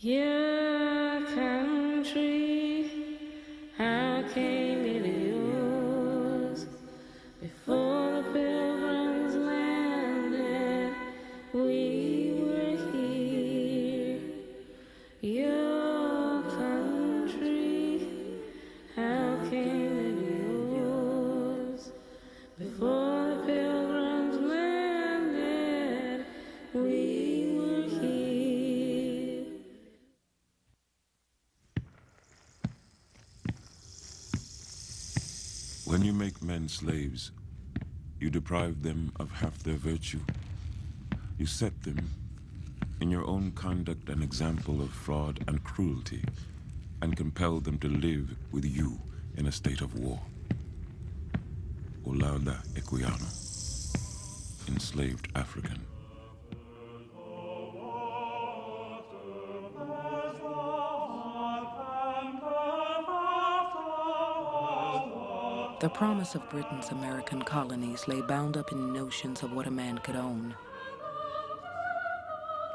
Your country, how came it yours? Before the pilgrims landed, we were here. Your country, how came it yours? Before the pilgrims landed, we were here. When you make men slaves, you deprive them of half their virtue. You set them, in your own conduct, an example of fraud and cruelty, and compel them to live with you in a state of war. Olaudah Equiano, enslaved African. The promise of Britain's American colonies lay bound up in notions of what a man could own.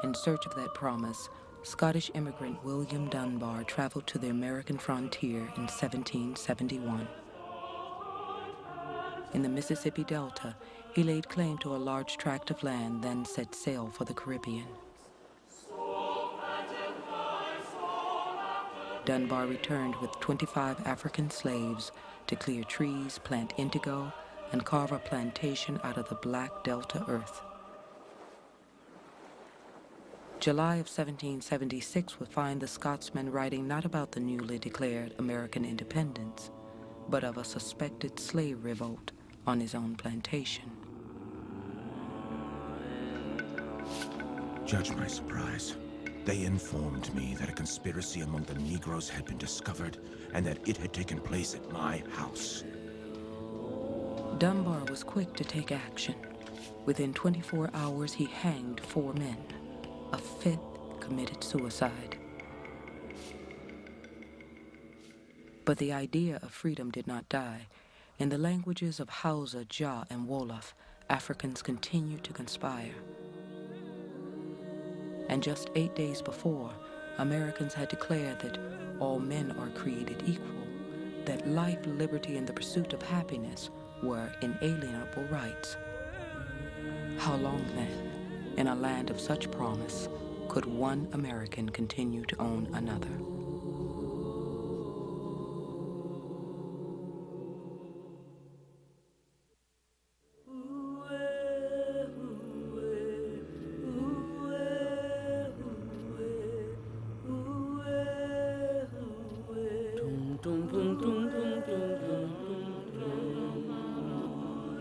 In search of that promise, Scottish immigrant William Dunbar traveled to the American frontier in 1771. In the Mississippi Delta, he laid claim to a large tract of land, then set sail for the Caribbean. Dunbar returned with 25 African slaves to clear trees, plant indigo, and carve a plantation out of the black Delta earth. July of 1776 would find the Scotsman writing not about the newly declared American independence, but of a suspected slave revolt on his own plantation. Judge my surprise. They informed me that a conspiracy among the Negroes had been discovered and that it had taken place at my house. Dunbar was quick to take action. Within 24 hours, he hanged 4 men. A 5th committed suicide. But the idea of freedom did not die. In the languages of Hausa, Ja, and Wolof, Africans continued to conspire. And just 8 days before, Americans had declared that all men are created equal, that life, liberty, and the pursuit of happiness were inalienable rights. How long then, in a land of such promise, could one American continue to own another?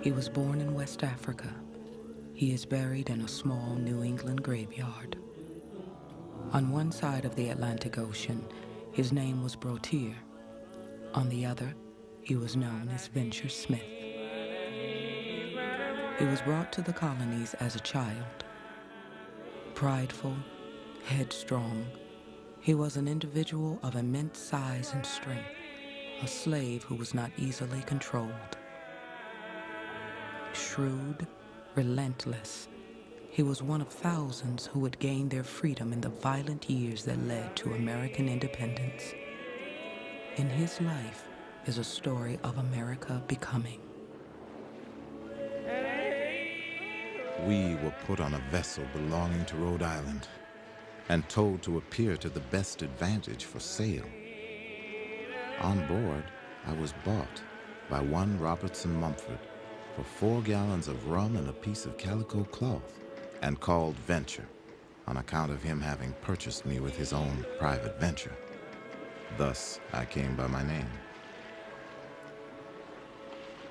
He was born in West Africa. He is buried in a small New England graveyard. On one side of the Atlantic Ocean, his name was Brotier. On the other, he was known as Venture Smith. He was brought to the colonies as a child. Prideful, headstrong, he was an individual of immense size and strength, a slave who was not easily controlled. Shrewd, relentless, he was one of thousands who would gain their freedom in the violent years that led to American independence. In his life is a story of America becoming. We were put on a vessel belonging to Rhode Island and told to appear to the best advantage for sail. On board, I was bought by one Robertson Mumford for 4 gallons of rum and a piece of calico cloth, and called Venture on account of him having purchased me with his own private venture. Thus, I came by my name,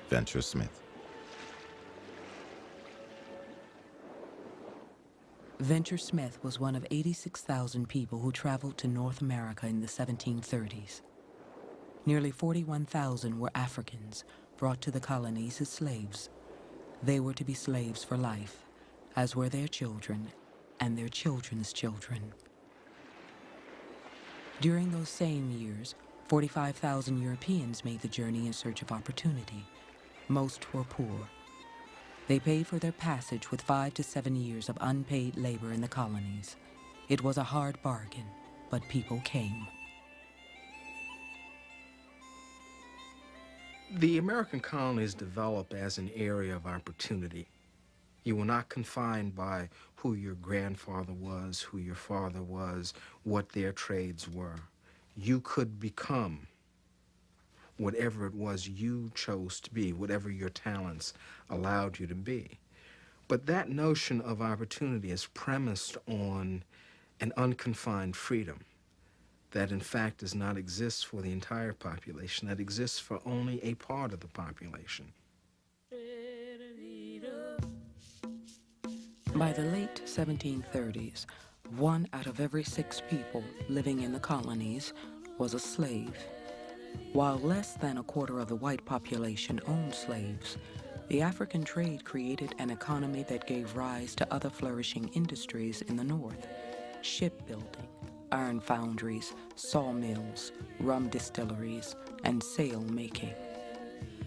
Venture Smith. Venture Smith was one of 86,000 people who traveled to North America in the 1730s. Nearly 41,000 were Africans, brought to the colonies as slaves. They were to be slaves for life, as were their children and their children's children. During those same years, 45,000 Europeans made the journey in search of opportunity. Most were poor. They paid for their passage with 5 to 7 years of unpaid labor in the colonies. It was a hard bargain, but people came. The American colonies develop as an area of opportunity. You were not confined by who your grandfather was, who your father was, what their trades were. You could become whatever it was you chose to be, whatever your talents allowed you to be. But that notion of opportunity is premised on an unconfined freedom that in fact does not exist for the entire population, that exists for only a part of the population. By the late 1730s, 1 out of every 6 people living in the colonies was a slave. While less than a quarter of the white population owned slaves, the African trade created an economy that gave rise to other flourishing industries in the North: shipbuilding, iron foundries, sawmills, rum distilleries, and sail making.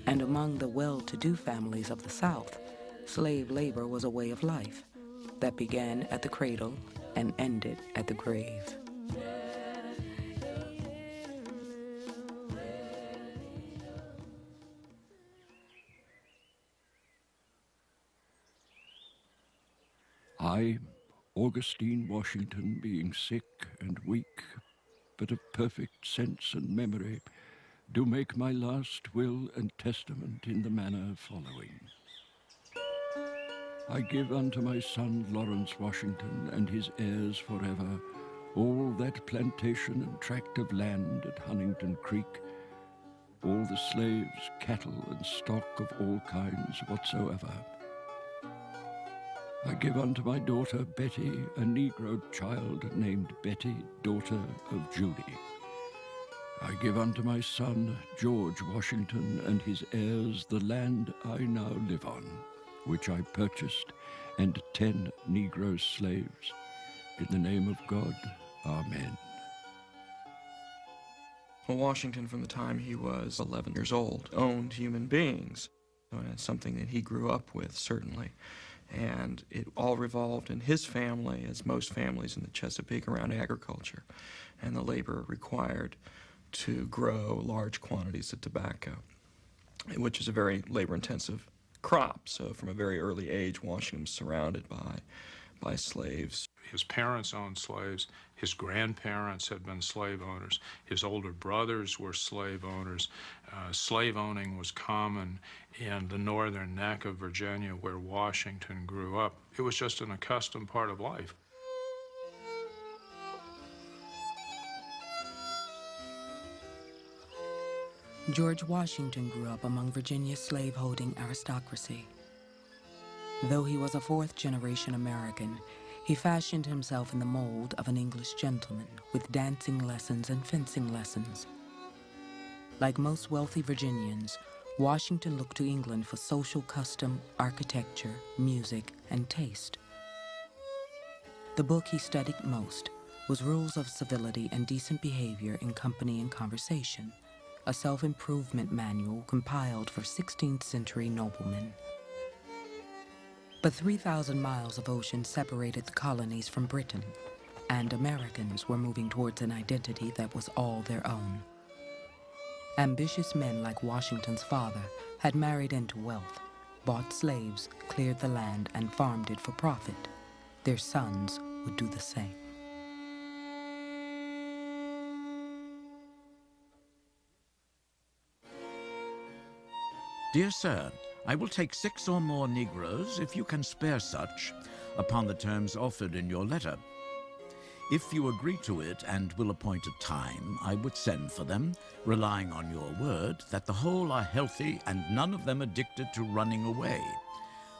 And among the well-to-do families of the South, slave labor was a way of life that began at the cradle and ended at the grave. I, Augustine Washington, being sick and weak, but of perfect sense and memory, do make my last will and testament in the manner following. I give unto my son Lawrence Washington and his heirs forever all that plantation and tract of land at Huntington Creek, all the slaves, cattle, and stock of all kinds whatsoever. I give unto my daughter Betty a Negro child named Betty, daughter of Judy. I give unto my son George Washington and his heirs the land I now live on, which I purchased, and 10 Negro slaves. In the name of God, amen. Well, Washington, from the time he was 11 years old, owned human beings. And it's something that he grew up with, certainly. And it all revolved in his family, as most families in the Chesapeake, around agriculture and the labor required to grow large quantities of tobacco, which is a very labor-intensive crop. So from a very early age, Washington was surrounded by slaves. His parents owned slaves. His grandparents had been slave owners. His older brothers were slave owners. Slave owning was common in the northern neck of Virginia where Washington grew up. It was just an accustomed part of life. George Washington grew up among Virginia's slaveholding aristocracy. Though he was a fourth-generation American, he fashioned himself in the mold of an English gentleman with dancing lessons and fencing lessons. Like most wealthy Virginians, Washington looked to England for social custom, architecture, music, and taste. The book he studied most was Rules of Civility and Decent Behavior in Company and Conversation, a self-improvement manual compiled for 16th century noblemen. But 3,000 miles of ocean separated the colonies from Britain, and Americans were moving towards an identity that was all their own. Ambitious men like Washington's father had married into wealth, bought slaves, cleared the land, and farmed it for profit. Their sons would do the same. Dear sir, I will take 6 or more Negroes, if you can spare such, upon the terms offered in your letter. If you agree to it and will appoint a time, I would send for them, relying on your word that the whole are healthy and none of them addicted to running away.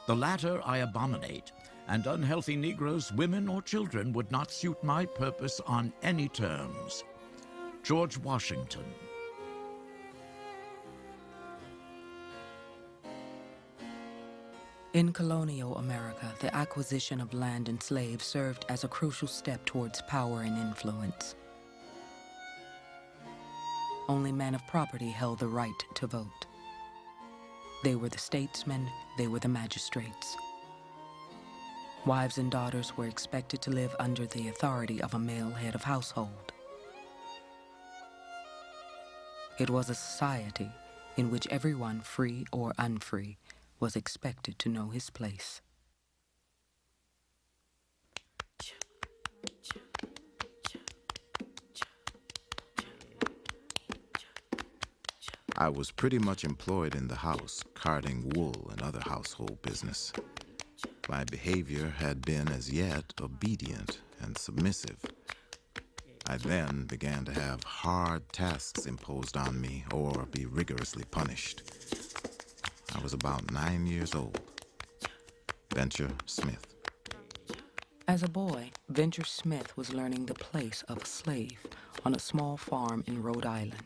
The latter I abominate, and unhealthy Negroes, women or children, would not suit my purpose on any terms. George Washington. In colonial America, the acquisition of land and slaves served as a crucial step towards power and influence. Only men of property held the right to vote. They were the statesmen, they were the magistrates. Wives and daughters were expected to live under the authority of a male head of household. It was a society in which everyone, free or unfree, was expected to know his place. I was pretty much employed in the house, carding wool and other household business. My behavior had been as yet obedient and submissive. I then began to have hard tasks imposed on me or be rigorously punished. I was about 9 years old. Venture Smith. As a boy, Venture Smith was learning the place of a slave on a small farm in Rhode Island.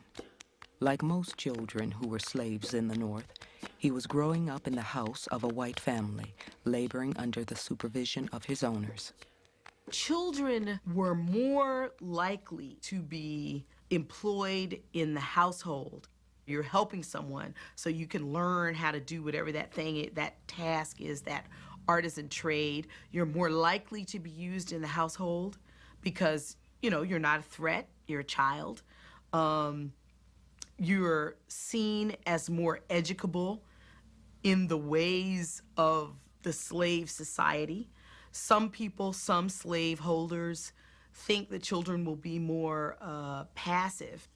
Like most children who were slaves in the North, he was growing up in the house of a white family, laboring under the supervision of his owners. Children were more likely to be employed in the household. You're helping someone so you can learn how to do whatever that task is, that artisan trade. You're more likely to be used in the household because, you're not a threat, you're a child. You're seen as more educable in the ways of the slave society. Some people, some slave holders, think that children will be more passive.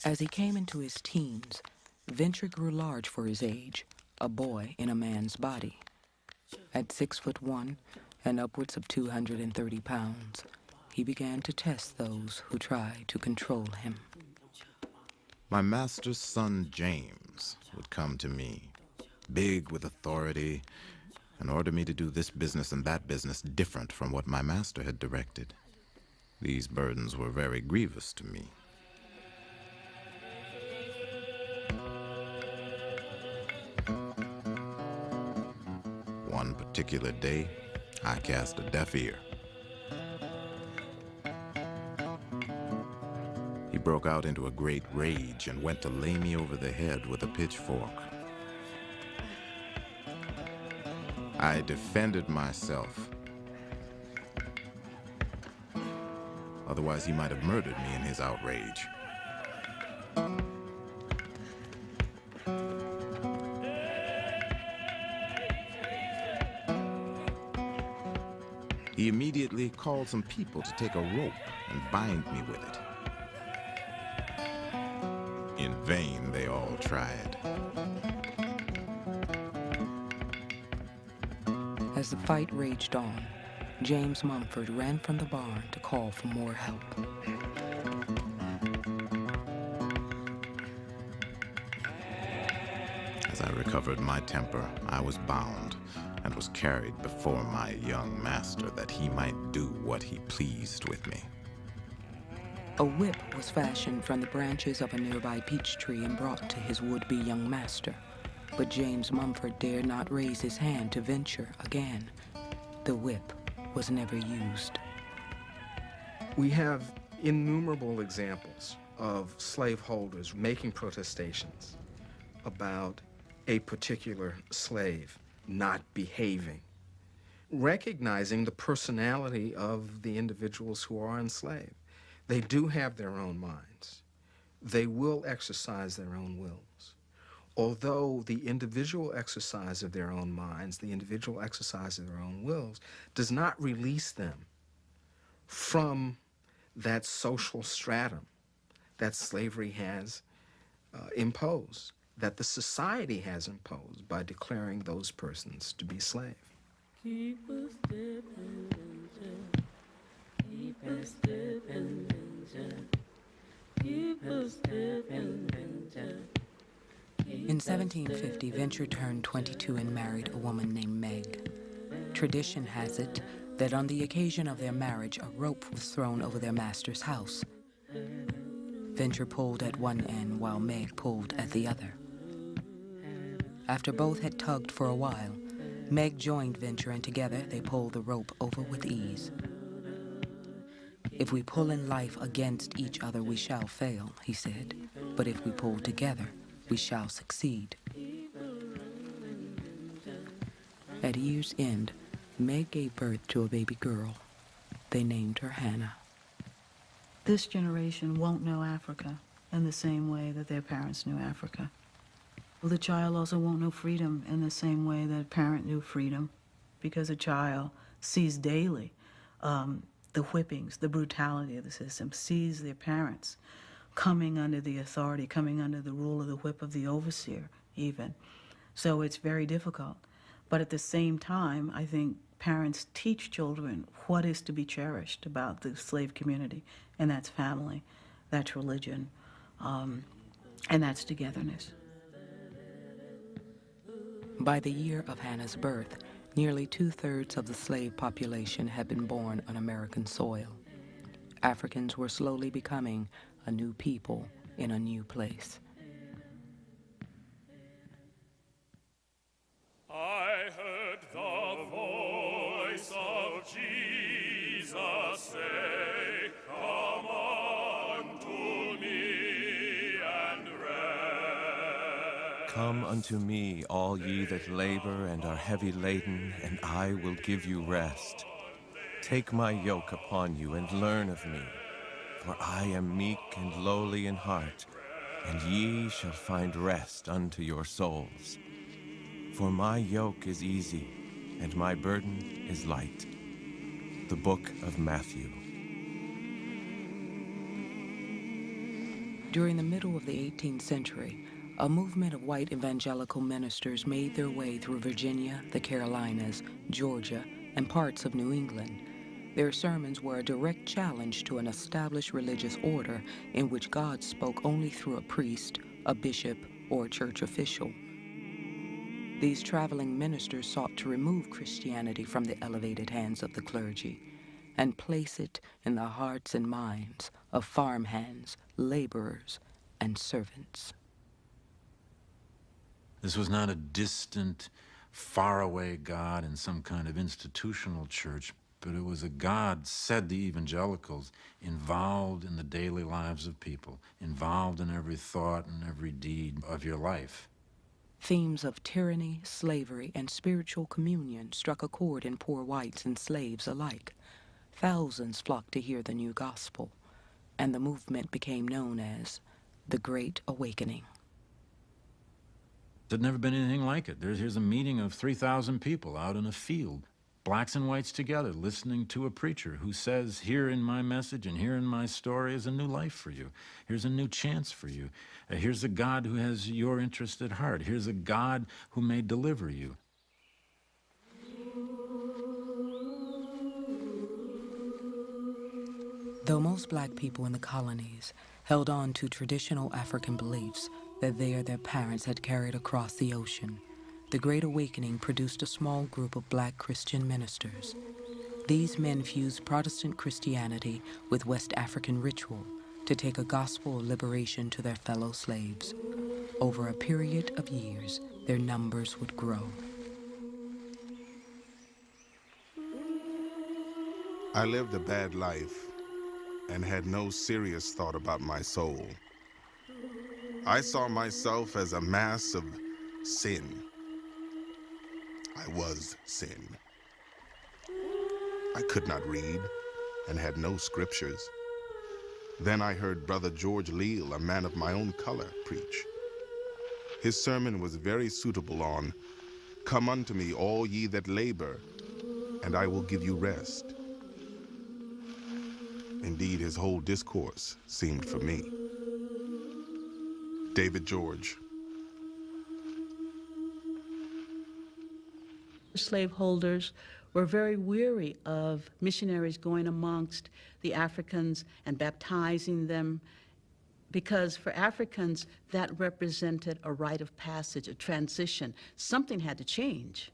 As he came into his teens, Venture grew large for his age, a boy in a man's body. At 6'1" and upwards of 230 pounds, he began to test those who tried to control him. My master's son, James, would come to me, big with authority, and order me to do this business and that business different from what my master had directed. These burdens were very grievous to me. One particular day, I cast a deaf ear. He broke out into a great rage and went to lay me over the head with a pitchfork. I defended myself. Otherwise, he might have murdered me in his outrage. He immediately called some people to take a rope and bind me with it. In vain, they all tried. As the fight raged on, James Mumford ran from the barn to call for more help. As I recovered my temper, I was bound and was carried before my young master that he might do what he pleased with me. A whip was fashioned from the branches of a nearby peach tree and brought to his would-be young master. But James Mumford dared not raise his hand to venture again. The whip was never used. We have innumerable examples of slaveholders making protestations about a particular slave not behaving, recognizing the personality of the individuals who are enslaved. They do have their own minds. They will exercise their own wills. Although the individual exercise of their own minds, the individual exercise of their own wills, does not release them from that social stratum that slavery has imposed, that the society has imposed by declaring those persons to be slaves. Keep a step and venture. Keep a step and venture. Keep a step and venture. In 1750, Venture turned 22 and married a woman named Meg. Tradition has it that on the occasion of their marriage, a rope was thrown over their master's house. Venture pulled at one end while Meg pulled at the other. After both had tugged for a while, Meg joined Venture and together they pulled the rope over with ease. "If we pull in life against each other, we shall fail," he said. "But if we pull together, we shall succeed." At year's end, Meg gave birth to a baby girl. They named her Hannah. This generation won't know Africa in the same way that their parents knew Africa. Well, the child also won't know freedom in the same way that a parent knew freedom, because a child sees daily the whippings, the brutality of the system, sees their parents coming under the authority, coming under the rule of the whip of the overseer, even. So it's very difficult. But at the same time, I think parents teach children what is to be cherished about the slave community, and that's family, that's religion, and that's togetherness. By the year of Hannah's birth, nearly 2/3 of the slave population had been born on American soil. Africans were slowly becoming a new people in a new place. I heard the voice of Jesus say, "Come unto me and rest." Come unto me, all ye that labor and are heavy laden, and I will give you rest. Take my yoke upon you and learn of me, for I am meek and lowly in heart, and ye shall find rest unto your souls. For my yoke is easy, and my burden is light. The Book of Matthew. During the middle of the 18th century, a movement of white evangelical ministers made their way through Virginia, the Carolinas, Georgia, and parts of New England. Their sermons were a direct challenge to an established religious order in which God spoke only through a priest, a bishop, or a church official. These traveling ministers sought to remove Christianity from the elevated hands of the clergy and place it in the hearts and minds of farmhands, laborers, and servants. This was not a distant, faraway God in some kind of institutional church, but it was a God, said the evangelicals, involved in the daily lives of people, involved in every thought and every deed of your life. Themes of tyranny, slavery, and spiritual communion struck a chord in poor whites and slaves alike. Thousands flocked to hear the new gospel, and the movement became known as the Great Awakening. There'd never been anything like it. Here's a meeting of 3,000 people out in a field, blacks and whites together, listening to a preacher who says, here in my message and here in my story is a new life for you. Here's a new chance for you. Here's a God who has your interest at heart. Here's a God who may deliver you. Though most black people in the colonies held on to traditional African beliefs that their parents had carried across the ocean, the Great Awakening produced a small group of black Christian ministers. These men fused Protestant Christianity with West African ritual to take a gospel of liberation to their fellow slaves. Over a period of years, their numbers would grow. I lived a bad life and had no serious thought about my soul. I saw myself as a mass of sin. I was sin. I could not read and had no scriptures. Then I heard Brother George Leal, a man of my own color, preach. His sermon was very suitable on, "Come unto me, all ye that labor, and I will give you rest." Indeed, his whole discourse seemed for me. David George. Slaveholders were very weary of missionaries going amongst the Africans and baptizing them, because for Africans that represented a rite of passage, a transition. Something had to change.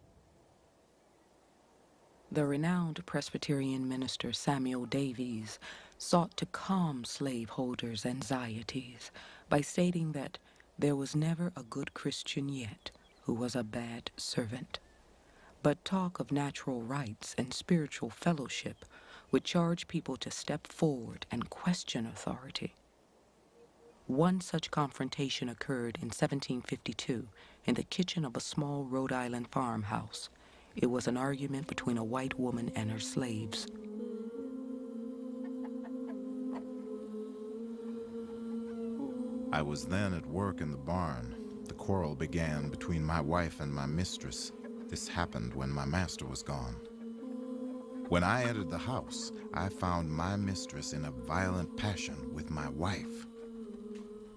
The renowned Presbyterian minister Samuel Davies sought to calm slaveholders' anxieties by stating that there was never a good Christian yet who was a bad servant. But talk of natural rights and spiritual fellowship would charge people to step forward and question authority. One such confrontation occurred in 1752 in the kitchen of a small Rhode Island farmhouse. It was an argument between a white woman and her slaves. I was then at work in the barn. The quarrel began between my wife and my mistress. This happened when my master was gone. When I entered the house, I found my mistress in a violent passion with my wife.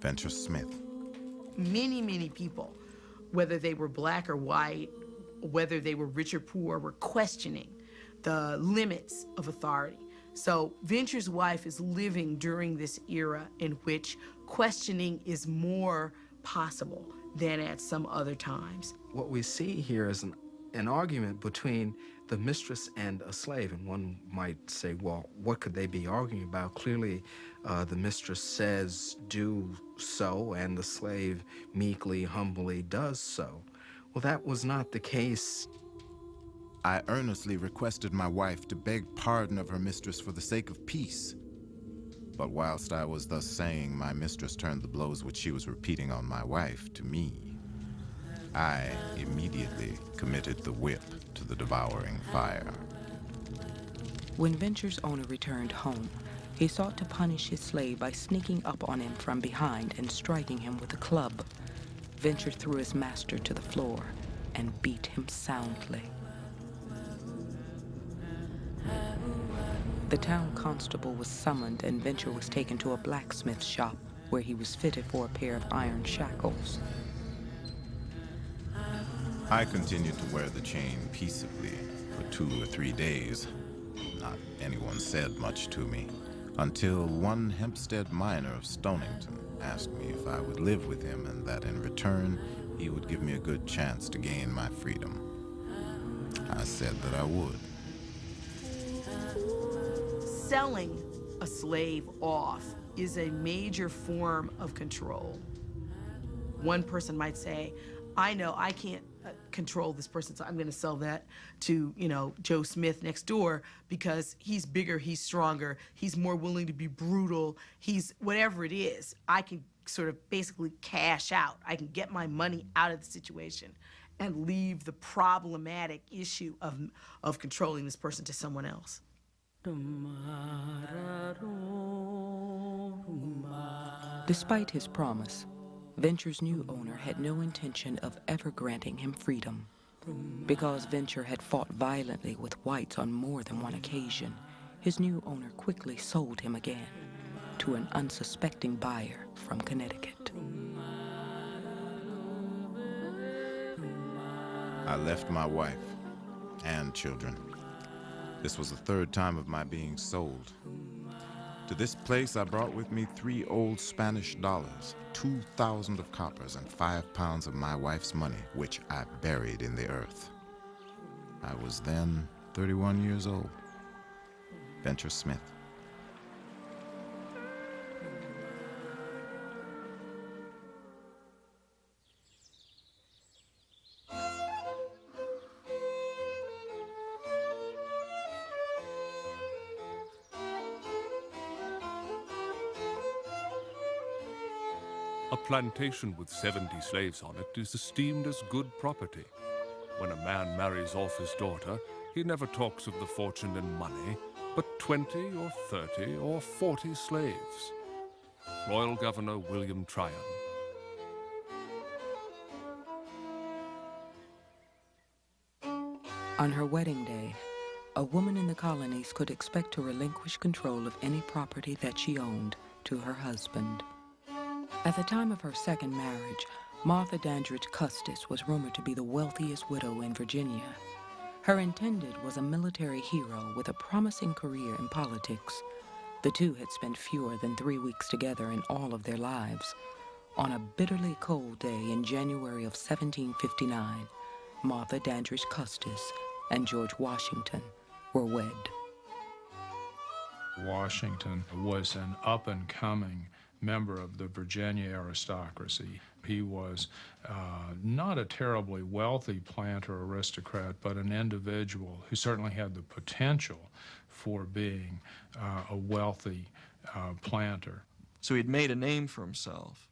Venture Smith. Many people, whether they were black or white, whether they were rich or poor, were questioning the limits of authority. So Venture's wife is living during this era in which questioning is more possible than at some other times. What we see here is an argument between the mistress and a slave, and one might say, well, what could they be arguing about? Clearly, the mistress says, do so, and the slave meekly, humbly does so. Well, that was not the case. I earnestly requested my wife to beg pardon of her mistress for the sake of peace. But whilst I was thus saying, my mistress turned the blows which she was repeating on my wife to me. I immediately committed the whip to the devouring fire. When Venture's owner returned home, he sought to punish his slave by sneaking up on him from behind and striking him with a club. Venture threw his master to the floor and beat him soundly. The town constable was summoned and Venture was taken to a blacksmith shop where he was fitted for a pair of iron shackles. I continued to wear the chain peaceably for 2 or 3 days. Not anyone said much to me, until one Hempstead miner of Stonington asked me if I would live with him and that in return he would give me a good chance to gain my freedom. I said that I would. Selling a slave off is a major form of control. One person might say, I know I can't control this person, so I'm going to sell that to, Joe Smith next door because he's bigger, he's stronger, he's more willing to be brutal, he's whatever it is. I can sort of basically cash out. I can get my money out of the situation and leave the problematic issue of controlling this person to someone else. Despite his promise, Venture's new owner had no intention of ever granting him freedom. Because Venture had fought violently with whites on more than one occasion, his new owner quickly sold him again to an unsuspecting buyer from Connecticut. I left my wife and children. This was the 3rd time of my being sold. To this place I brought with me 3 old Spanish dollars, 2,000 of coppers, and 5 pounds of my wife's money, which I buried in the earth. I was then 31 years old. Venture Smith. A plantation with 70 slaves on it is esteemed as good property. When a man marries off his daughter, he never talks of the fortune and money, but 20 or 30 or 40 slaves. Royal Governor William Tryon. On her wedding day, a woman in the colonies could expect to relinquish control of any property that she owned to her husband. At the time of her second marriage, Martha Dandridge Custis was rumored to be the wealthiest widow in Virginia. Her intended was a military hero with a promising career in politics. The two had spent fewer than 3 weeks together in all of their lives. On a bitterly cold day in January of 1759, Martha Dandridge Custis and George Washington were wed. Washington was an up-and-coming member of the Virginia aristocracy. He was not a terribly wealthy planter aristocrat, but an individual who certainly had the potential for being a wealthy planter. So he'd made a name for himself,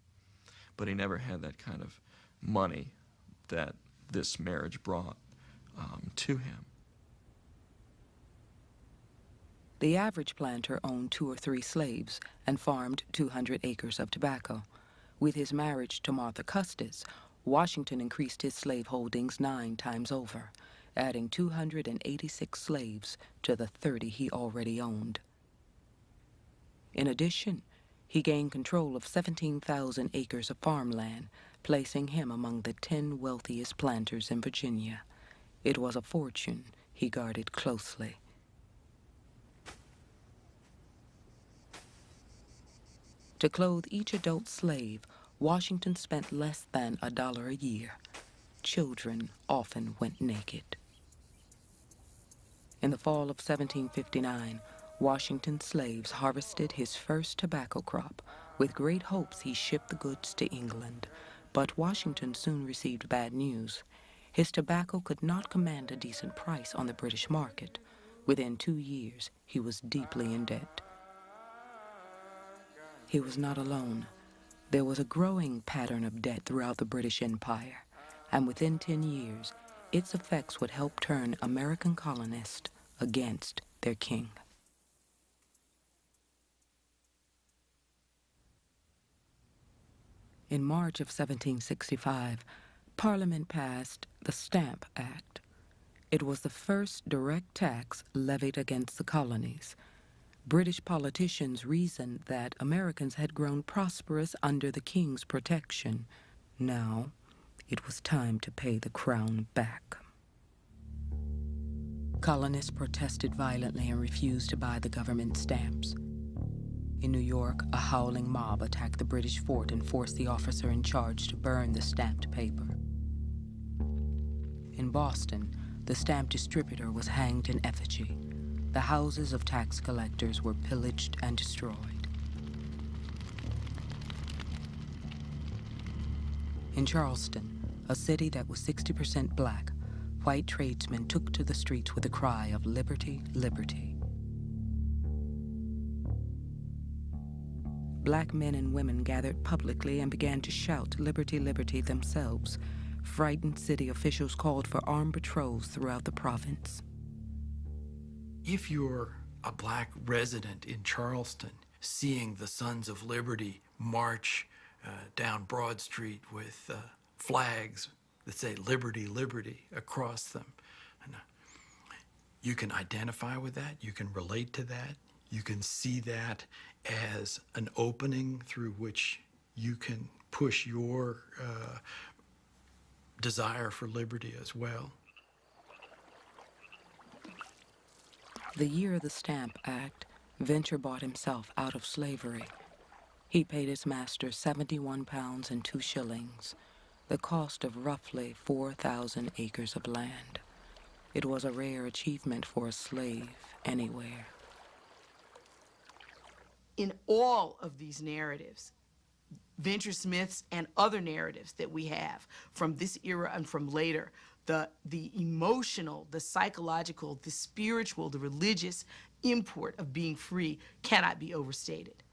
but he never had that kind of money that this marriage brought to him. The average planter owned 2 or 3 slaves and farmed 200 acres of tobacco. With his marriage to Martha Custis, Washington increased his slave holdings 9 times over, adding 286 slaves to the 30 he already owned. In addition, he gained control of 17,000 acres of farmland, placing him among the 10 wealthiest planters in Virginia. It was a fortune he guarded closely. To clothe each adult slave, Washington spent less than $1 a year. Children often went naked. In the fall of 1759, Washington's slaves harvested his first tobacco crop. With great hopes, he shipped the goods to England. But Washington soon received bad news. His tobacco could not command a decent price on the British market. Within 2 years, he was deeply in debt. He was not alone. There was a growing pattern of debt throughout the British Empire, and within 10 years, its effects would help turn American colonists against their king. In March of 1765, Parliament passed the Stamp Act. It was the first direct tax levied against the colonies. British politicians reasoned that Americans had grown prosperous under the king's protection. Now, it was time to pay the crown back. Colonists protested violently and refused to buy the government stamps. In New York, a howling mob attacked the British fort and forced the officer in charge to burn the stamped paper. In Boston, the stamp distributor was hanged in effigy. The houses of tax collectors were pillaged and destroyed. In Charleston, a city that was 60% black, white tradesmen took to the streets with the cry of "Liberty, liberty." Black men and women gathered publicly and began to shout "Liberty, liberty" themselves. Frightened city officials called for armed patrols throughout the province. If you're a black resident in Charleston, seeing the Sons of Liberty march down Broad Street with flags that say "Liberty, liberty" across them, and, you can identify with that, you can relate to that, you can see that as an opening through which you can push your desire for liberty as well. The year of the Stamp Act, Venture bought himself out of slavery. He paid his master 71 pounds and 2 shillings, the cost of roughly 4,000 acres of land. It was a rare achievement for a slave anywhere. In all of these narratives, Venture Smith's and other narratives that we have from this era and from later, the emotional, the psychological, the spiritual, the religious import of being free cannot be overstated.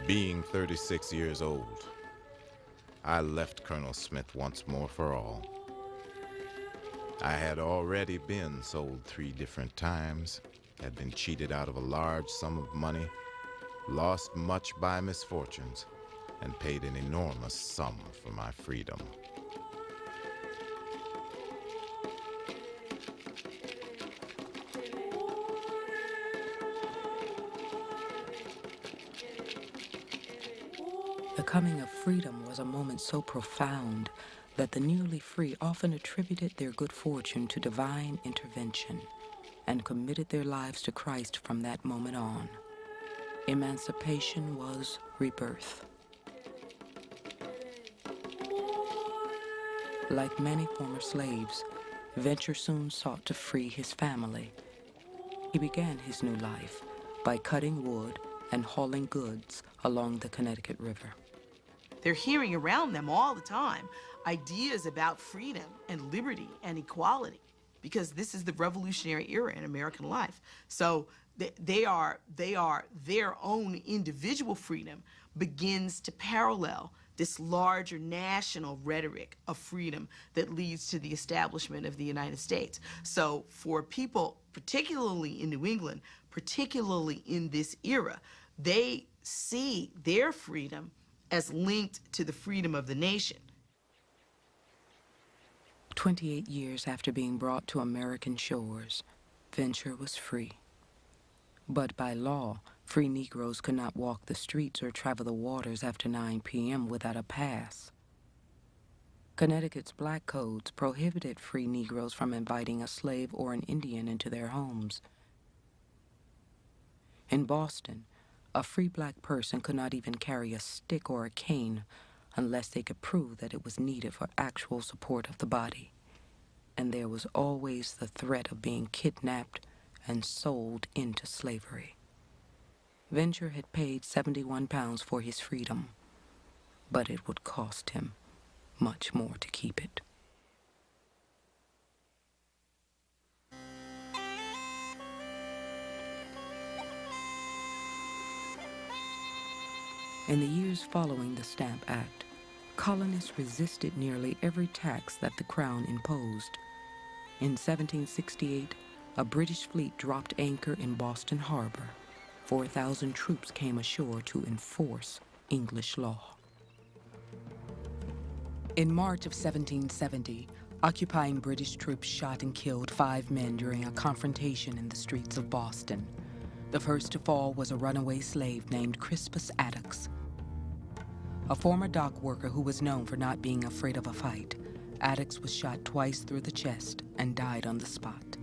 Being 36 years old, I left Colonel Smith once more for all. I had already been sold 3 different times, had been cheated out of a large sum of money, lost much by misfortunes, and paid an enormous sum for my freedom. The coming of freedom was a moment so profound that the newly free often attributed their good fortune to divine intervention and committed their lives to Christ from that moment on. Emancipation was rebirth. Like many former slaves, Venture soon sought to free his family. He began his new life by cutting wood and hauling goods along the Connecticut River. They're hearing around them all the time ideas about freedom and liberty and equality, because this is the revolutionary era in American life. So their own individual freedom begins to parallel this larger national rhetoric of freedom that leads to the establishment of the United States. So for people, particularly in New England, particularly in this era, they see their freedom as linked to the freedom of the nation. 28 years after being brought to American shores, Venture was free. But by law, free Negroes could not walk the streets or travel the waters after 9 p.m. without a pass. Connecticut's black codes prohibited free Negroes from inviting a slave or an Indian into their homes. In Boston, a free black person could not even carry a stick or a cane unless they could prove that it was needed for actual support of the body. And there was always the threat of being kidnapped and sold into slavery. Venture had paid 71 pounds for his freedom, but it would cost him much more to keep it. In the years following the Stamp Act, colonists resisted nearly every tax that the Crown imposed. In 1768, a British fleet dropped anchor in Boston Harbor. 4,000 troops came ashore to enforce English law. In March of 1770, occupying British troops shot and killed 5 men during a confrontation in the streets of Boston. The first to fall was a runaway slave named Crispus Attucks. A former dock worker who was known for not being afraid of a fight, Attucks was shot twice through the chest and died on the spot.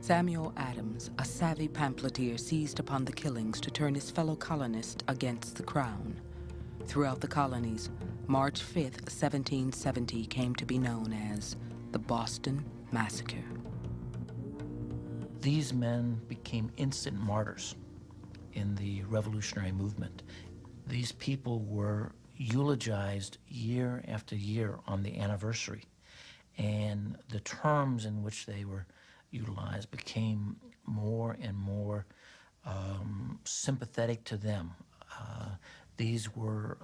Samuel Adams, a savvy pamphleteer, seized upon the killings to turn his fellow colonists against the Crown. Throughout the colonies, March 5th, 1770 came to be known as the Boston Massacre. These men became instant martyrs in the revolutionary movement. These people were eulogized year after year on the anniversary, and the terms in which they were utilized became more and more sympathetic to them. These were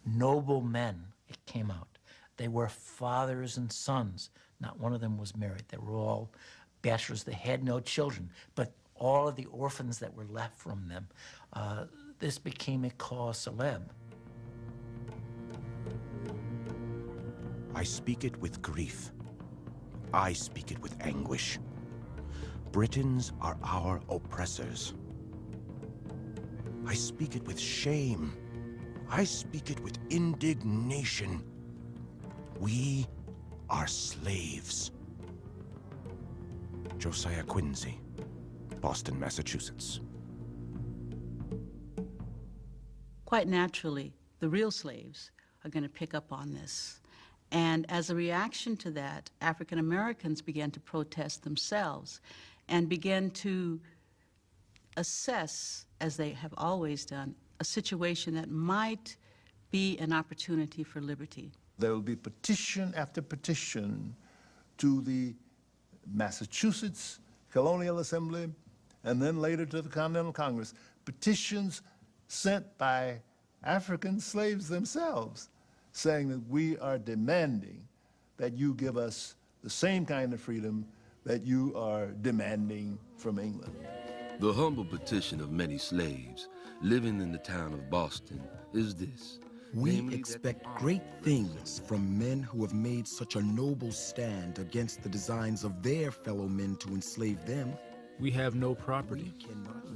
noble men, it came out. They were fathers and sons. Not one of them was married. They were all bachelors. They had no children, but all of the orphans that were left from them, this became a cause célèbre. I speak it with grief. I speak it with anguish. Britons are our oppressors. I speak it with shame. I speak it with indignation. We are slaves. Josiah Quincy, Boston, Massachusetts. Quite naturally, the real slaves are going to pick up on this. And as a reaction to that, African Americans began to protest themselves and began to assess, as they have always done, a situation that might be an opportunity for liberty. There will be petition after petition to the Massachusetts Colonial Assembly and then later to the Continental Congress, petitions sent by African slaves themselves saying that we are demanding that you give us the same kind of freedom that you are demanding from England. The humble petition of many slaves living in the town of Boston is this. We expect great things from men who have made such a noble stand against the designs of their fellow men to enslave them. We have no property.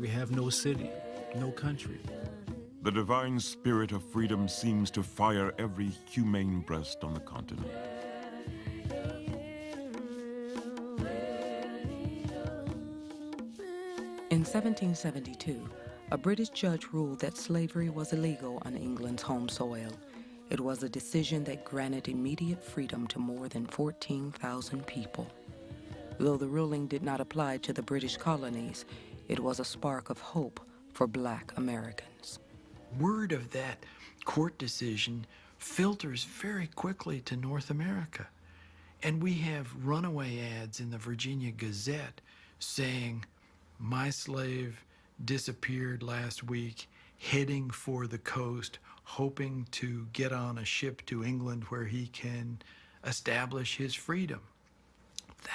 We have no city, no country. The divine spirit of freedom seems to fire every humane breast on the continent. In 1772, a British judge ruled that slavery was illegal on England's home soil. It was a decision that granted immediate freedom to more than 14,000 people. Though the ruling did not apply to the British colonies, it was a spark of hope for Black Americans. Word of that court decision filters very quickly to North America. And we have runaway ads in the Virginia Gazette saying, "My slave disappeared last week. heading for the coast, hoping to get on a ship to England where he can establish his freedom.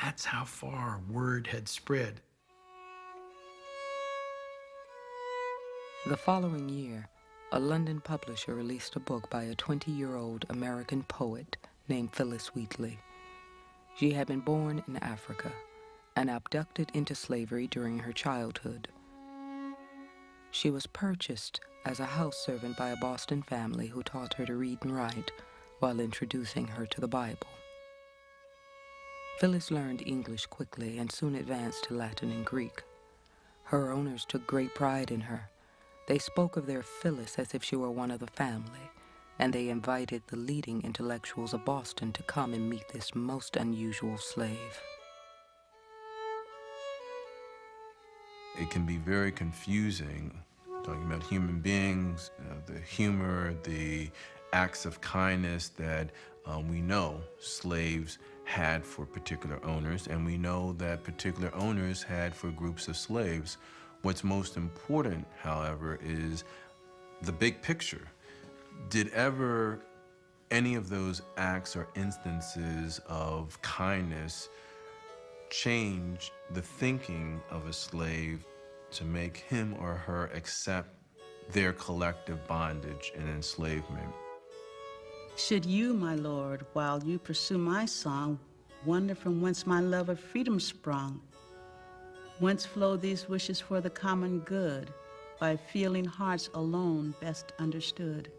That's how far word had spread. The following year, a London publisher released a book by a 20-year-old American poet named Phyllis Wheatley. She had been born in Africa and abducted into slavery during her childhood. She was purchased as a house servant by a Boston family who taught her to read and write while introducing her to the Bible. Phyllis learned English quickly and soon advanced to Latin and Greek. Her owners took great pride in her. They spoke of their Phyllis as if she were one of the family, and they invited the leading intellectuals of Boston to come and meet this most unusual slave. It can be very confusing, talking about human beings, the humor, the acts of kindness that we know slaves had for particular owners, and we know that particular owners had for groups of slaves. What's most important, however, is the big picture. Did ever any of those acts or instances of kindness change the thinking of a slave to make him or her accept their collective bondage and enslavement? Should you, my lord, while you pursue my song, wonder from whence my love of freedom sprung? Whence flow these wishes for the common good, by feeling hearts alone best understood?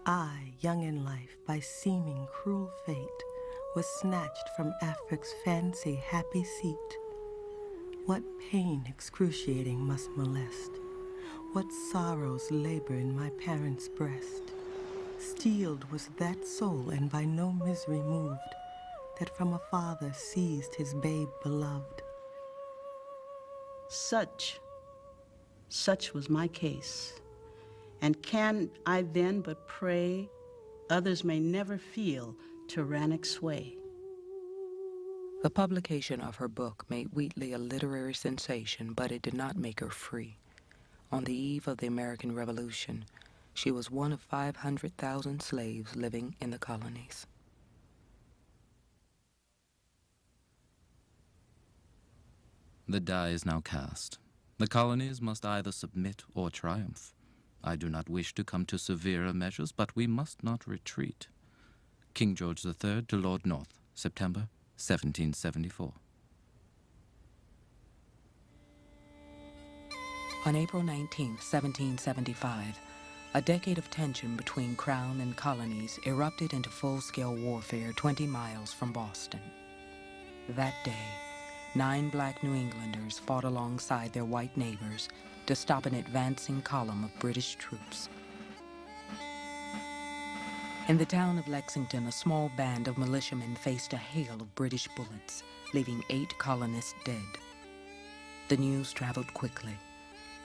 I, young in life, by seeming cruel fate, was snatched from Afric's fancy happy seat. What pain excruciating must molest, what sorrows labor in my parents' breast. Steeled was that soul, and by no misery moved, that from a father seized his babe beloved. Such was my case. And can I then but pray others may never feel tyrannic sway? The publication of her book made Wheatley a literary sensation, but it did not make her free. On the eve of the American Revolution, she was one of 500,000 slaves living in the colonies. The die is now cast. The colonies must either submit or triumph. I do not wish to come to severer measures, but we must not retreat. King George III to Lord North, September 1774. On April 19, 1775, a decade of tension between Crown and colonies erupted into full-scale warfare 20 miles from Boston. That day, 9 black New Englanders fought alongside their white neighbors to stop an advancing column of British troops. In the town of Lexington, a small band of militiamen faced a hail of British bullets, leaving 8 colonists dead. The news traveled quickly.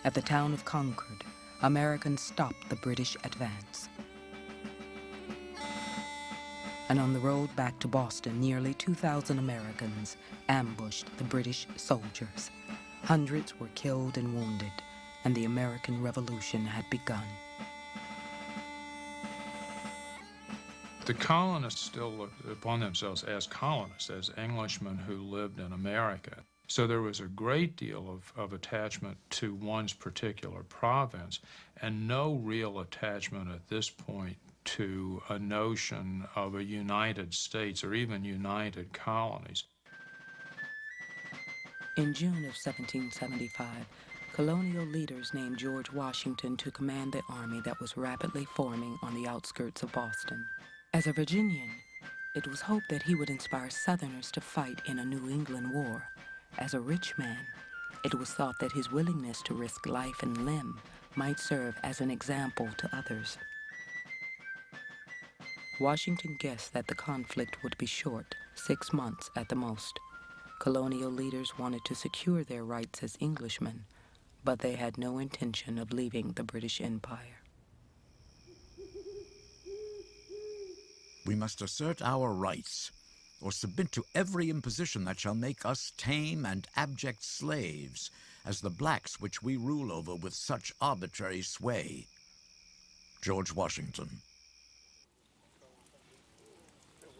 At the town of Concord, Americans stopped the British advance. And on the road back to Boston, nearly 2,000 Americans ambushed the British soldiers. Hundreds were killed and wounded, and the American Revolution had begun. The colonists still looked upon themselves as colonists, as Englishmen who lived in America. So there was a great deal of attachment to one's particular province, and no real attachment at this point to a notion of a United States or even United Colonies. In June of 1775, colonial leaders named George Washington to command the army that was rapidly forming on the outskirts of Boston. As a Virginian, it was hoped that he would inspire Southerners to fight in a New England war. As a rich man, it was thought that his willingness to risk life and limb might serve as an example to others. Washington guessed that the conflict would be short, 6 months at the most. Colonial leaders wanted to secure their rights as Englishmen, but they had no intention of leaving the British Empire. We must assert our rights, or submit to every imposition that shall make us tame and abject slaves, as the blacks which we rule over with such arbitrary sway. George Washington.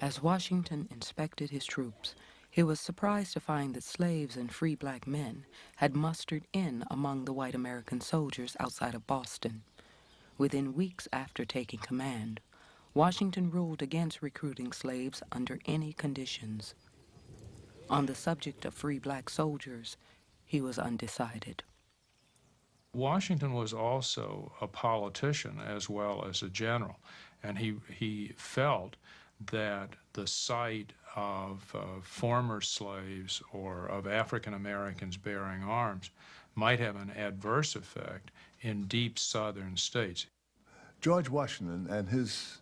As Washington inspected his troops, he was surprised to find that slaves and free black men had mustered in among the white American soldiers outside of Boston. Within weeks after taking command, Washington ruled against recruiting slaves under any conditions. On the subject of free black soldiers, he was undecided. Washington was also a politician as well as a general, and he felt that the sight of former slaves or of African Americans bearing arms might have an adverse effect in deep southern states. George Washington and his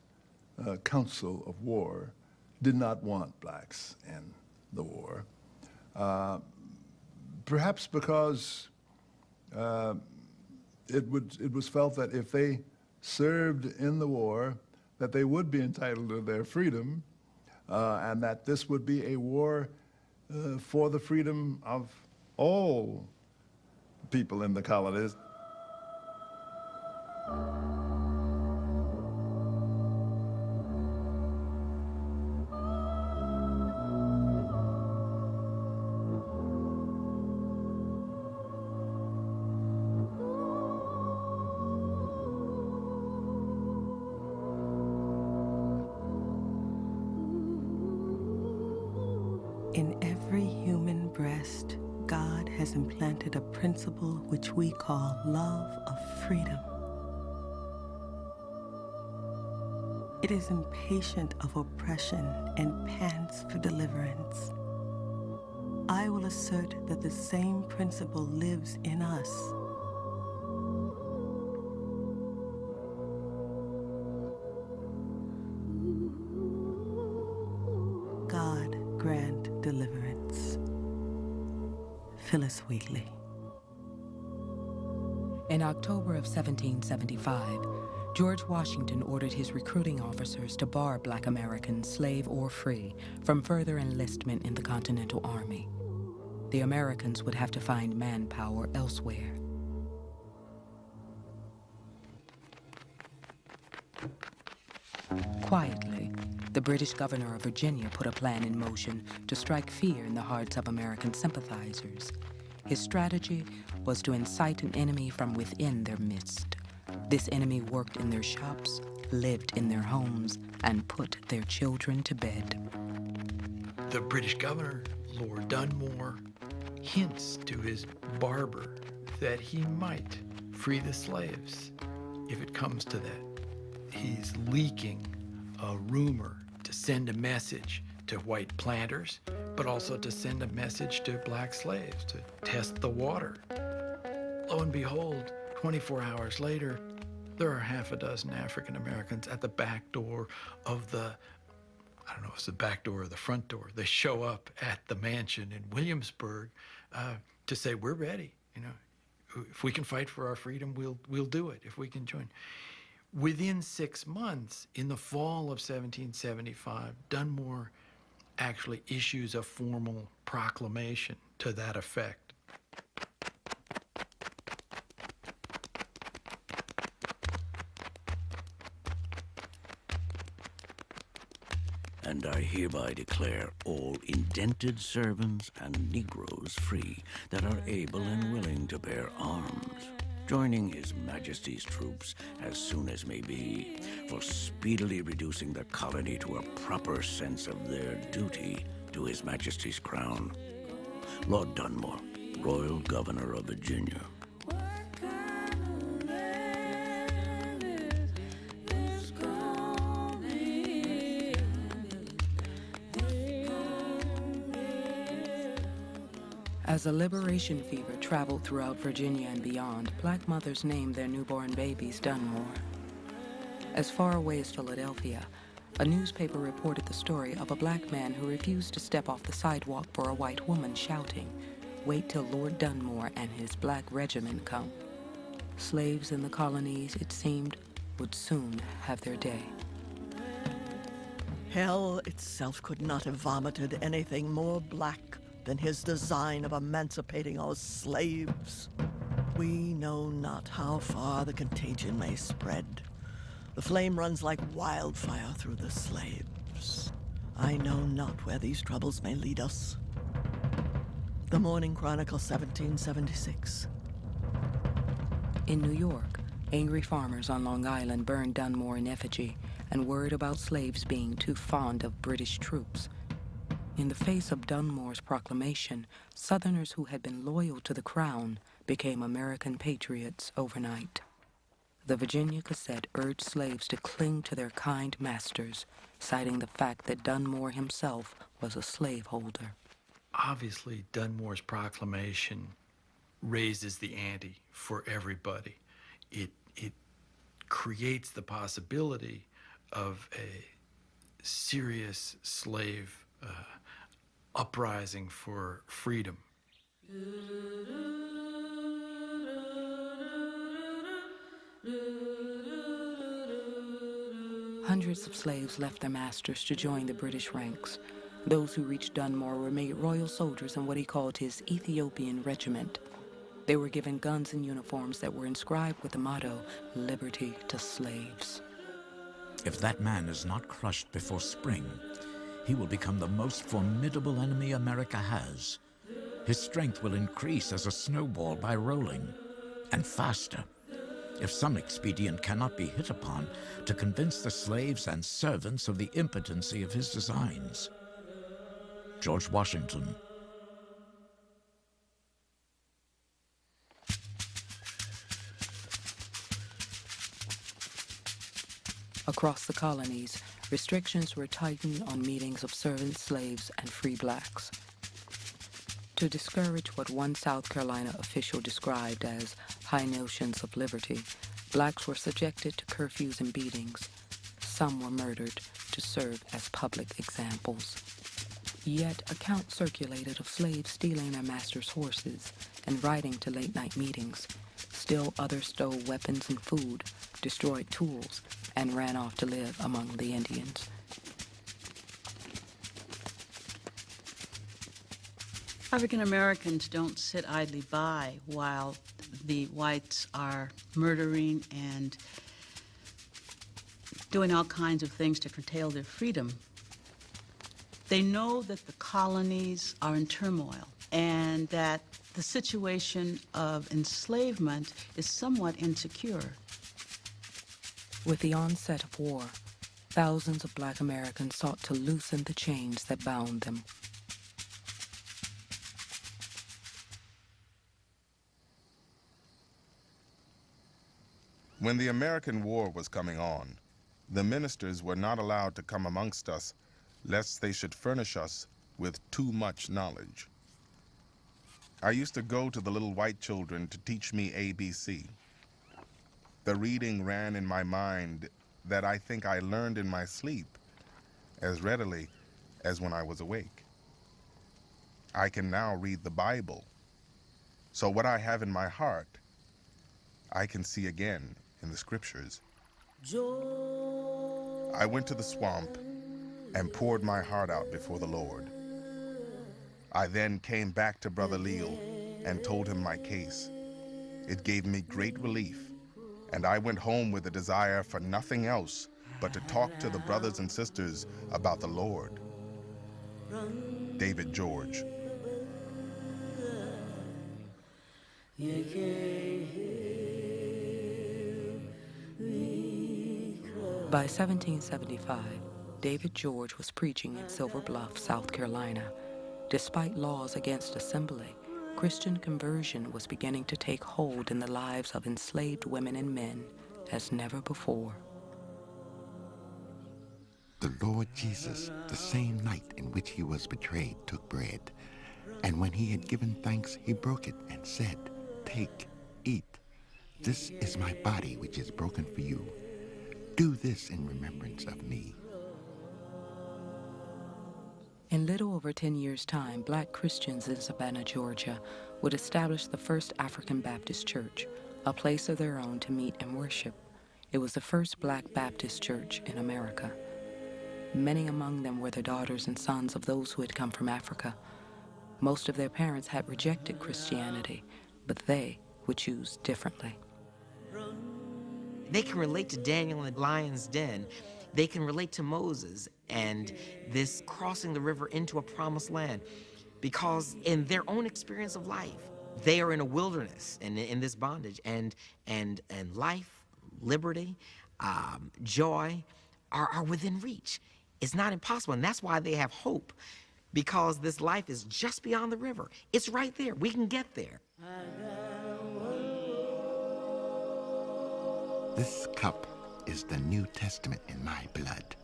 Council of War did not want blacks in the war, perhaps because it was felt that if they served in the war, that they would be entitled to their freedom, and that this would be a war for the freedom of all people in the colonies. In every human breast, God has implanted a principle which we call love of freedom. It is impatient of oppression and pants for deliverance. I will assert that the same principle lives in us. God grant deliverance. Phyllis Wheatley. In October of 1775, George Washington ordered his recruiting officers to bar black Americans, slave or free, from further enlistment in the Continental Army. The Americans would have to find manpower elsewhere. Quietly, the British governor of Virginia put a plan in motion to strike fear in the hearts of American sympathizers. His strategy was to incite an enemy from within their midst. This enemy worked in their shops, lived in their homes, and put their children to bed. The British governor, Lord Dunmore, hints to his barber that he might free the slaves if it comes to that. He's leaking a rumor to send a message to white planters, but also to send a message to black slaves to test the water. Lo and behold, 24 hours later, there are half a dozen African Americans at the back door of the, I don't know if it's the back door or the front door. They show up at the mansion in Williamsburg to say, we're ready. You know, if we can fight for our freedom, we'll do it, if we can join. Within 6 months, in the fall of 1775, Dunmore actually issues a formal proclamation to that effect. And I hereby declare all indented servants and Negroes free that are able and willing to bear arms, joining His Majesty's troops as soon as may be, for speedily reducing the colony to a proper sense of their duty to His Majesty's crown. Lord Dunmore, Royal Governor of Virginia. As a liberation fever traveled throughout Virginia and beyond, black mothers named their newborn babies Dunmore. As far away as Philadelphia, a newspaper reported the story of a black man who refused to step off the sidewalk for a white woman, shouting, "Wait till Lord Dunmore and his black regiment come." Slaves in the colonies, it seemed, would soon have their day. Hell itself could not have vomited anything more black, than his design of emancipating all slaves. We know not how far the contagion may spread. The flame runs like wildfire through the slaves. I know not where these troubles may lead us. The Morning Chronicle, 1776. In New York, angry farmers on Long Island burned Dunmore in effigy, and word about slaves being too fond of British troops. In the face of Dunmore's proclamation, Southerners who had been loyal to the Crown became American patriots overnight. The Virginia Gazette urged slaves to cling to their kind masters, citing the fact that Dunmore himself was a slaveholder. Obviously, Dunmore's proclamation raises the ante for everybody. It creates the possibility of a serious slave uprising for freedom. Hundreds of slaves left their masters to join the British ranks. Those who reached Dunmore were made royal soldiers in what he called his Ethiopian regiment. They were given guns and uniforms that were inscribed with the motto, "Liberty to slaves." If that man is not crushed before spring, he will become the most formidable enemy America has. His strength will increase as a snowball by rolling, and faster, if some expedient cannot be hit upon to convince the slaves and servants of the impotency of his designs. George Washington. Across the colonies, restrictions were tightened on meetings of servants, slaves, and free blacks. To discourage what one South Carolina official described as high notions of liberty, blacks were subjected to curfews and beatings. Some were murdered to serve as public examples. Yet accounts circulated of slaves stealing their masters' horses and riding to late-night meetings. Still others stole weapons and food, destroyed tools, and ran off to live among the Indians. African Americans don't sit idly by while the whites are murdering and doing all kinds of things to curtail their freedom. They know that the colonies are in turmoil and that the situation of enslavement is somewhat insecure. With the onset of war, thousands of black Americans sought to loosen the chains that bound them. When the American War was coming on, the ministers were not allowed to come amongst us lest they should furnish us with too much knowledge. I used to go to the little white children to teach me ABC. The reading ran in my mind that I think I learned in my sleep as readily as when I was awake. I can now read the Bible, so what I have in my heart, I can see again in the scriptures. I went to the swamp and poured my heart out before the Lord. I then came back to Brother Leal and told him my case. It gave me great relief, and I went home with a desire for nothing else but to talk to the brothers and sisters about the Lord. David George. By 1775, David George was preaching in Silver Bluff, South Carolina. Despite laws against assembly, Christian conversion was beginning to take hold in the lives of enslaved women and men as never before. The Lord Jesus, the same night in which he was betrayed, took bread, and when he had given thanks, he broke it and said, "Take, eat. This is my body which is broken for you. Do this in remembrance of me." In little over 10 years' time, black Christians in Savannah, Georgia, would establish the first African Baptist church, a place of their own to meet and worship. It was the first black Baptist church in America. Many among them were the daughters and sons of those who had come from Africa. Most of their parents had rejected Christianity, but they would choose differently. They can relate to Daniel in the lion's den. They can relate to Moses and this crossing the river into a promised land, because in their own experience of life, they are in a wilderness and in this bondage, and life, liberty, joy are within reach. It's not impossible, and that's why they have hope, because this life is just beyond the river. It's right there. We can get there. This cup is the New Testament in my blood.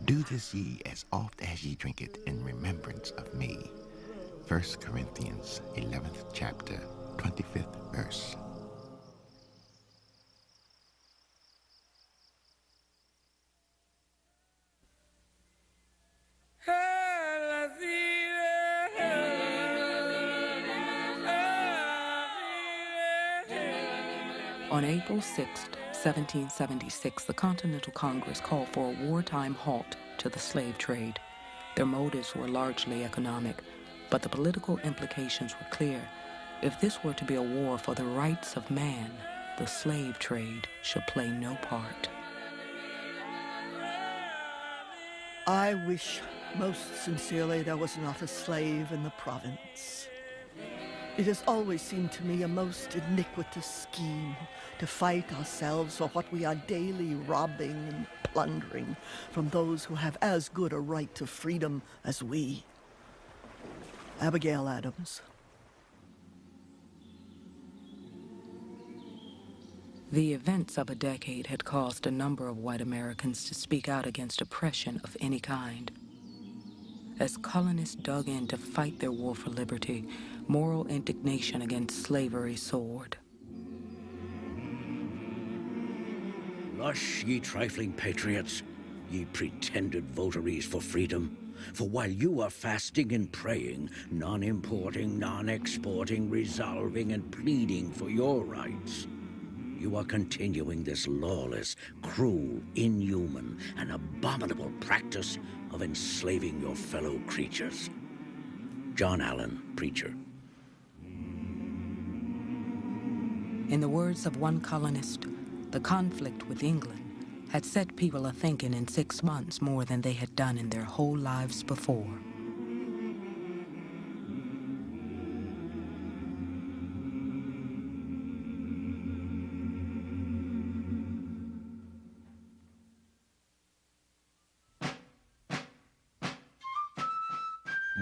Do this ye as oft as ye drink it in remembrance of me. 1 Corinthians 11th chapter, 25th verse. On April 6, 1776, the Continental Congress called for a wartime halt to the slave trade. Their motives were largely economic, but the political implications were clear. If this were to be a war for the rights of man, the slave trade should play no part. I wish most sincerely there was not a slave in the province. It has always seemed to me a most iniquitous scheme to fight ourselves for what we are daily robbing and plundering from those who have as good a right to freedom as we. Abigail Adams. The events of a decade had caused a number of white Americans to speak out against oppression of any kind. As colonists dug in to fight their war for liberty, moral indignation against slavery soared. Lush, ye trifling patriots, ye pretended votaries for freedom. For while you are fasting and praying, non-importing, non-exporting, resolving and pleading for your rights, you are continuing this lawless, cruel, inhuman, and abominable practice of enslaving your fellow creatures. John Allen, preacher. In the words of one colonist, the conflict with England had set people a-thinking in 6 months more than they had done in their whole lives before.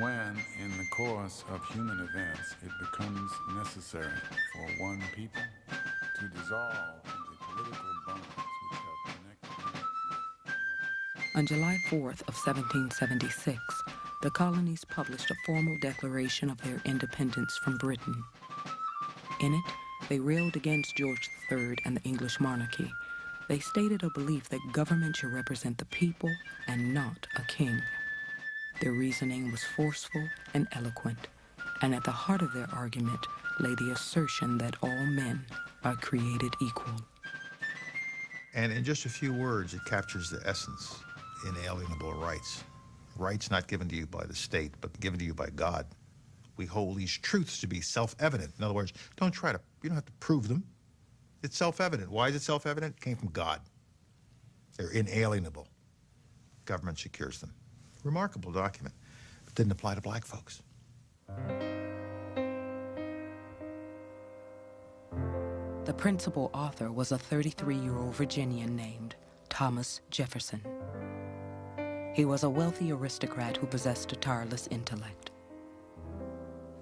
When, in the course of human events, it becomes necessary for one people to dissolve the political bonds which have connected them with On July 4th of 1776, the colonies published a formal declaration of their independence from Britain. In it, they railed against George III and the English monarchy. They stated a belief that government should represent the people and not a king. Their reasoning was forceful and eloquent, and at the heart of their argument lay the assertion that all men are created equal. And in just a few words, it captures the essence: inalienable rights. Rights not given to you by the state, but given to you by God. We hold these truths to be self-evident. In other words, you don't have to prove them. It's self-evident. Why is it self-evident? It came from God. They're inalienable. Government secures them. Remarkable document, but didn't apply to black folks. The principal author was a 33-year-old Virginian named Thomas Jefferson. He was a wealthy aristocrat who possessed a tireless intellect.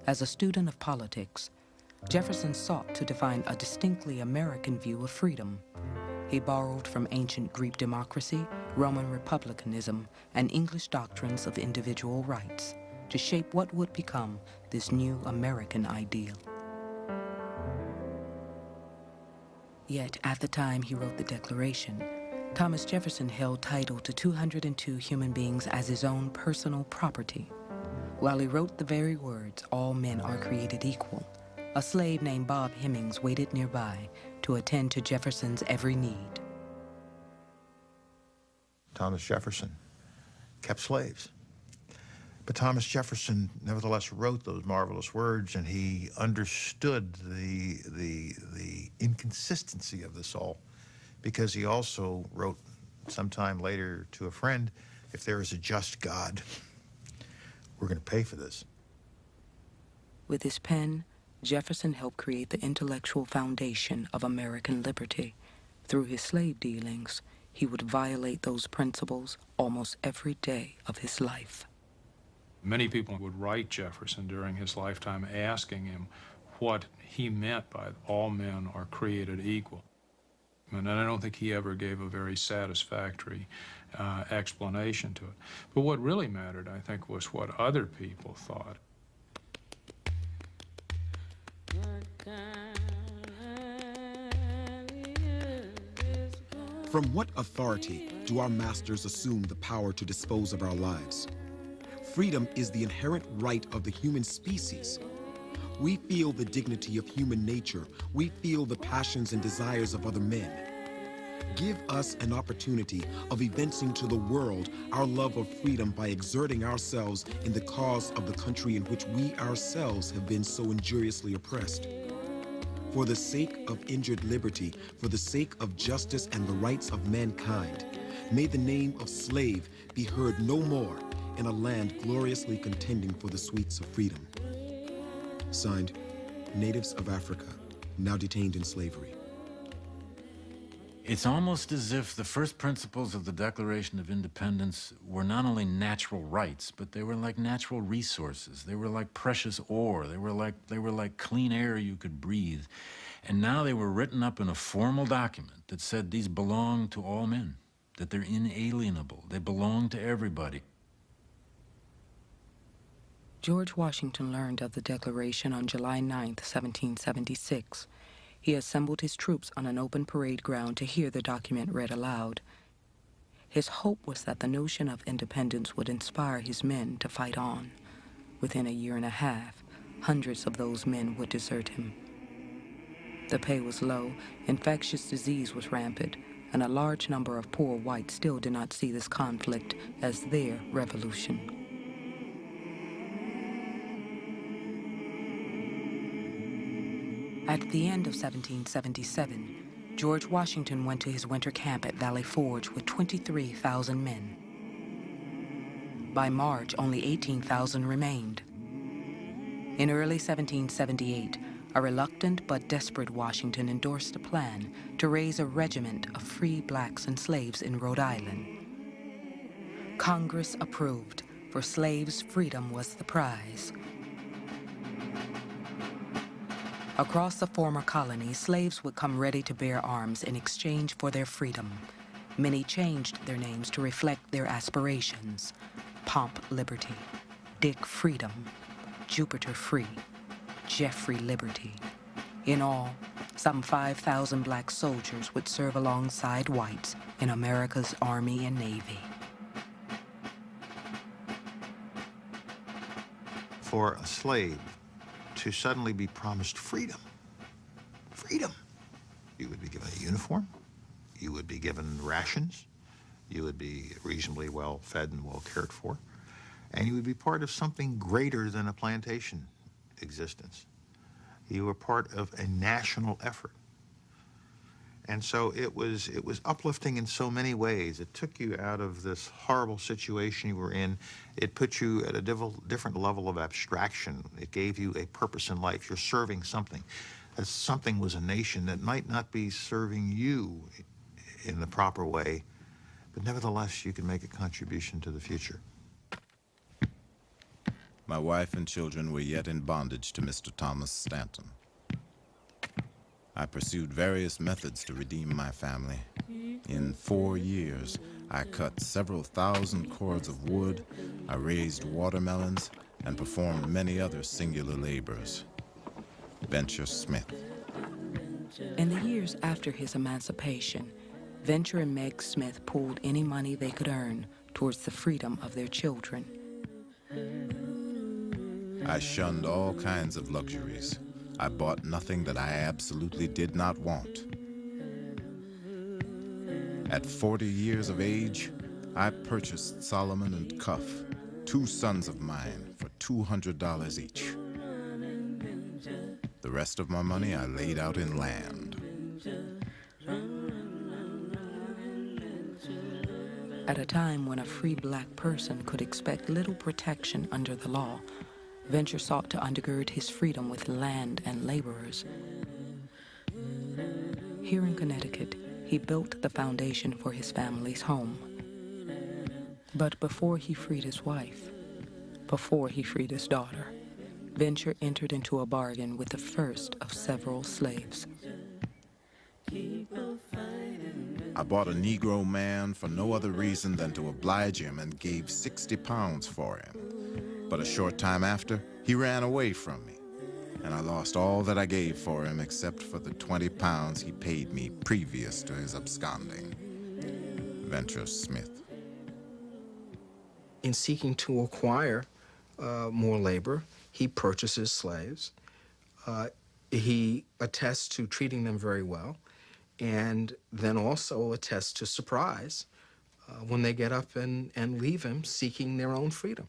As a student of politics, Jefferson sought to define a distinctly American view of freedom. He borrowed from ancient Greek democracy, Roman republicanism, and English doctrines of individual rights to shape what would become this new American ideal. Yet, at the time he wrote the Declaration, Thomas Jefferson held title to 202 human beings as his own personal property. While he wrote the very words, "All men are created equal," a slave named Bob Hemmings waited nearby to attend to Jefferson's every need. Thomas Jefferson kept slaves. But Thomas Jefferson nevertheless wrote those marvelous words, and he understood the inconsistency of this all, because he also wrote sometime later to a friend, if there is a just God, we're going to pay for this. With his pen, Jefferson helped create the intellectual foundation of American liberty. Through his slave dealings, he would violate those principles almost every day of his life. Many people would write Jefferson during his lifetime asking him what he meant by all men are created equal. And I don't think he ever gave a very satisfactory explanation to it. But what really mattered, I think, was what other people thought. From what authority do our masters assume the power to dispose of our lives? Freedom is the inherent right of the human species. We feel the dignity of human nature. We feel the passions and desires of other men. Give us an opportunity of evincing to the world our love of freedom by exerting ourselves in the cause of the country in which we ourselves have been so injuriously oppressed. For the sake of injured liberty, for the sake of justice and the rights of mankind, may the name of slave be heard no more in a land gloriously contending for the sweets of freedom. Signed, Natives of Africa, now detained in slavery. It's almost as if the first principles of the Declaration of Independence were not only natural rights, but they were like natural resources. They were like precious ore. They were like clean air you could breathe. And now they were written up in a formal document that said these belong to all men, that they're inalienable. They belong to everybody. George Washington learned of the Declaration on July 9, 1776. He assembled his troops on an open parade ground to hear the document read aloud. His hope was that the notion of independence would inspire his men to fight on. Within a year and a half, hundreds of those men would desert him. The pay was low, infectious disease was rampant, and a large number of poor whites still did not see this conflict as their revolution. At the end of 1777, George Washington went to his winter camp at Valley Forge with 23,000 men. By March, only 18,000 remained. In early 1778, a reluctant but desperate Washington endorsed a plan to raise a regiment of free blacks and slaves in Rhode Island. Congress approved. For slaves, freedom was the prize. Across the former colonies, slaves would come ready to bear arms in exchange for their freedom. Many changed their names to reflect their aspirations. Pomp Liberty, Dick Freedom, Jupiter Free, Jeffrey Liberty. In all, some 5,000 black soldiers would serve alongside whites in America's Army and Navy. For a slave to suddenly be promised freedom, you would be given a uniform, you would be given rations, you would be reasonably well fed and well cared for, and you would be part of something greater than a plantation existence. You were part of a national effort. And so it was uplifting in so many ways. It took you out of this horrible situation you were in. It put you at a different level of abstraction. It gave you a purpose in life. You're serving something. That something was a nation that might not be serving you in the proper way, but nevertheless, you can make a contribution to the future. My wife and children were yet in bondage to Mr. Thomas Stanton. I pursued various methods to redeem my family. In 4 years, I cut several thousand cords of wood, I raised watermelons, and performed many other singular labors. Venture Smith. In the years after his emancipation, Venture and Meg Smith pooled any money they could earn towards the freedom of their children. I shunned all kinds of luxuries. I bought nothing that I absolutely did not want. At 40 years of age, I purchased Solomon and Cuff, 2 sons of mine for $200 each. The rest of my money I laid out in land. At a time when a free black person could expect little protection under the law, Venture sought to undergird his freedom with land and laborers. Here in Connecticut, he built the foundation for his family's home. But before he freed his wife, before he freed his daughter, Venture entered into a bargain with the first of several slaves. I bought a Negro man for no other reason than to oblige him and gave 60 pounds for him. But a short time after, he ran away from me, and I lost all that I gave for him except for the 20 pounds he paid me previous to his absconding. Venture Smith. In seeking to acquire more labor, he purchases slaves. He attests to treating them very well, and then also attests to surprise when they get up and leave him seeking their own freedom.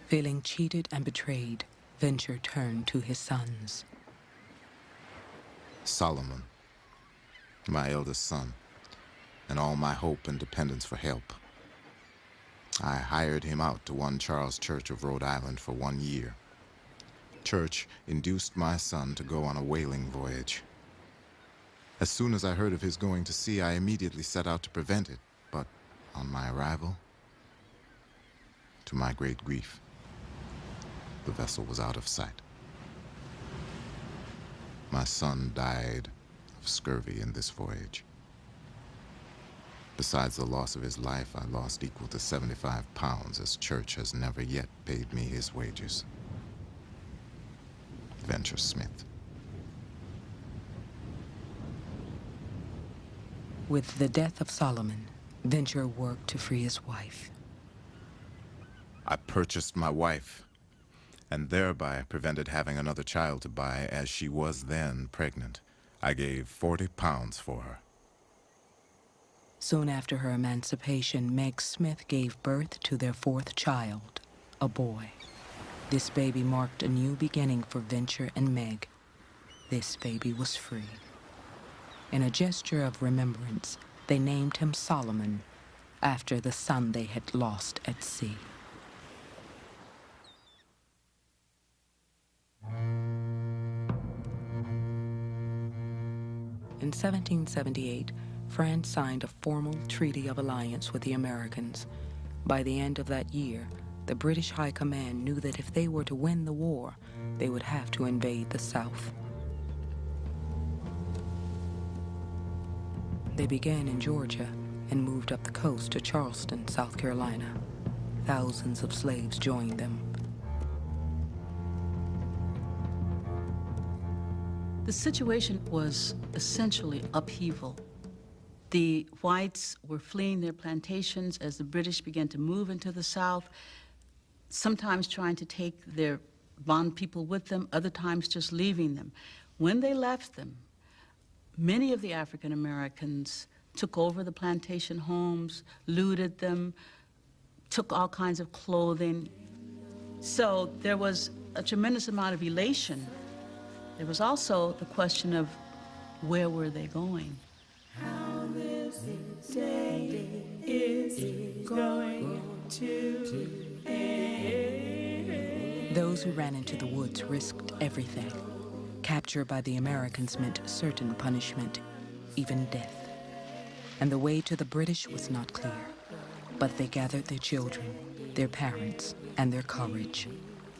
Feeling cheated and betrayed, Venture turned to his sons. Solomon, my eldest son, and all my hope and dependence for help. I hired him out to one Charles Church of Rhode Island for 1 year. Church induced my son to go on a whaling voyage. As soon as I heard of his going to sea, I immediately set out to prevent it, but on my arrival, to my great grief, the vessel was out of sight. My son died of scurvy in this voyage. Besides the loss of his life, I lost equal to 75 pounds, as Church has never yet paid me his wages. Venture Smith. With the death of Solomon, Venture worked to free his wife. I purchased my wife, and thereby prevented having another child to buy, as she was then pregnant. I gave 40 pounds for her. Soon after her emancipation, Meg Smith gave birth to their 4th child, a boy. This baby marked a new beginning for Venture and Meg. This baby was free. In a gesture of remembrance, they named him Solomon, after the son they had lost at sea. In 1778, France signed a formal treaty of alliance with the Americans. By the end of that year, the British High Command knew that if they were to win the war, they would have to invade the South. They began in Georgia and moved up the coast to Charleston, South Carolina. Thousands of slaves joined them. The situation was essentially upheaval. The whites were fleeing their plantations as the British began to move into the South, sometimes trying to take their bond people with them, other times just leaving them. When they left them, many of the African Americans took over the plantation homes, looted them, took all kinds of clothing. So there was a tremendous amount of elation. There was also the question of where were they going? How this day is going to end. Those who ran into the woods risked everything. Capture by the Americans meant certain punishment, even death. And the way to the British was not clear. But they gathered their children, their parents, and their courage.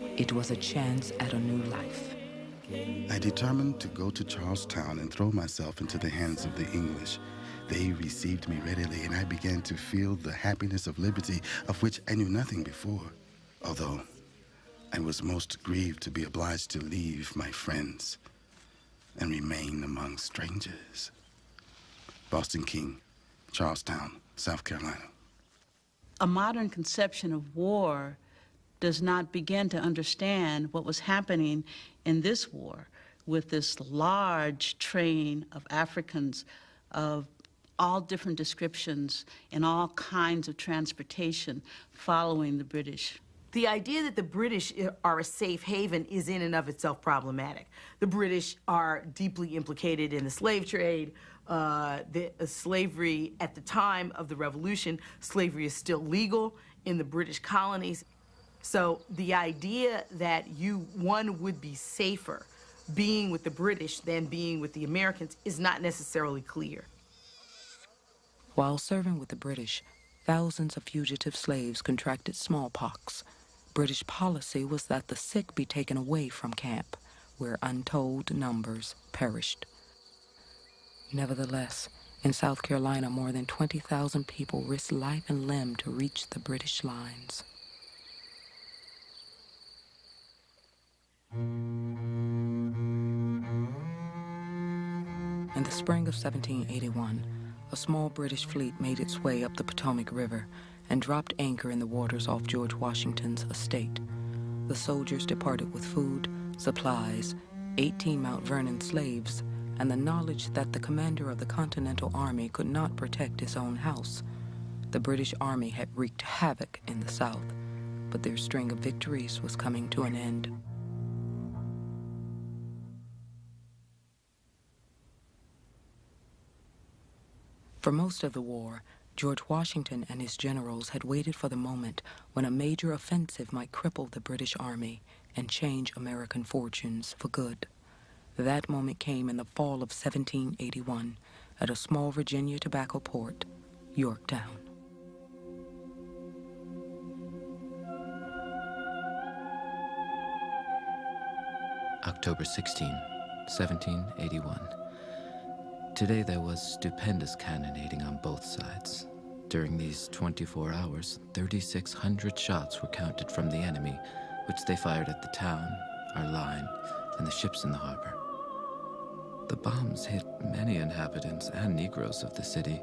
It was a chance at a new life. I determined to go to Charlestown and throw myself into the hands of the English. They received me readily, and I began to feel the happiness of liberty, of which I knew nothing before, although I was most grieved to be obliged to leave my friends and remain among strangers. Boston King, Charlestown, South Carolina. A modern conception of war does not begin to understand what was happening in this war with this large train of Africans, of all different descriptions and all kinds of transportation following the British. The idea that the British are a safe haven is in and of itself problematic. The British are deeply implicated in the slave trade. Slavery at the time of the Revolution, slavery is still legal in the British colonies. So the idea that one would be safer being with the British than being with the Americans is not necessarily clear. While serving with the British, thousands of fugitive slaves contracted smallpox. British policy was that the sick be taken away from camp, where untold numbers perished. Nevertheless, in South Carolina, more than 20,000 people risked life and limb to reach the British lines. In the spring of 1781, a small British fleet made its way up the Potomac River and dropped anchor in the waters off George Washington's estate. The soldiers departed with food, supplies, 18 Mount Vernon slaves, and the knowledge that the commander of the Continental Army could not protect his own house. The British Army had wreaked havoc in the South, but their string of victories was coming to an end. For most of the war, George Washington and his generals had waited for the moment when a major offensive might cripple the British Army and change American fortunes for good. That moment came in the fall of 1781 at a small Virginia tobacco port, Yorktown. October 16, 1781. Today there was stupendous cannonading on both sides. During these 24 hours, 3,600 shots were counted from the enemy, which they fired at the town, our line, and the ships in the harbor. The bombs hit many inhabitants and Negroes of the city.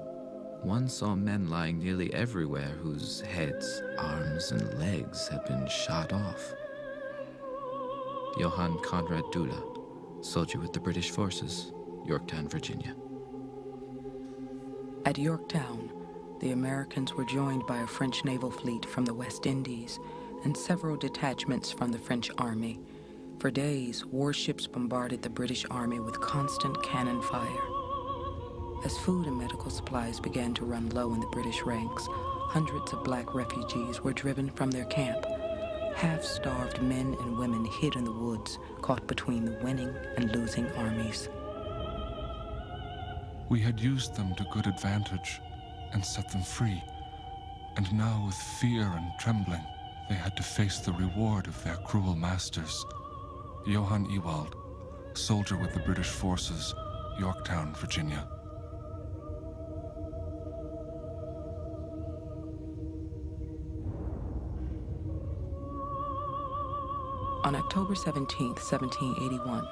One saw men lying nearly everywhere whose heads, arms, and legs had been shot off. Johann Conrad Dula, soldier with the British forces, Yorktown, Virginia. At Yorktown, the Americans were joined by a French naval fleet from the West Indies and several detachments from the French army. For days, warships bombarded the British army with constant cannon fire. As food and medical supplies began to run low in the British ranks, hundreds of black refugees were driven from their camp. Half-starved men and women hid in the woods, caught between the winning and losing armies. We had used them to good advantage and set them free, and now with fear and trembling, they had to face the reward of their cruel masters. Johann Ewald, soldier with the British forces, Yorktown, Virginia. On October 17, 1781,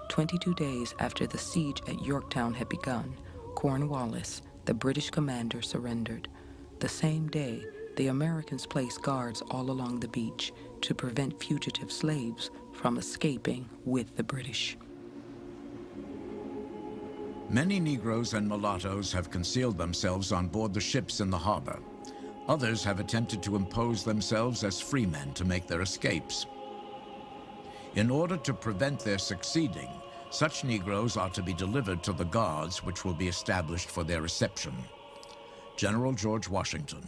22 days after the siege at Yorktown had begun, Cornwallis, the British commander, surrendered. The same day, the Americans placed guards all along the beach to prevent fugitive slaves from escaping with the British. Many Negroes and mulattoes have concealed themselves on board the ships in the harbor. Others have attempted to impose themselves as free men to make their escapes. In order to prevent their succeeding, such Negroes are to be delivered to the guards which will be established for their reception. General George Washington.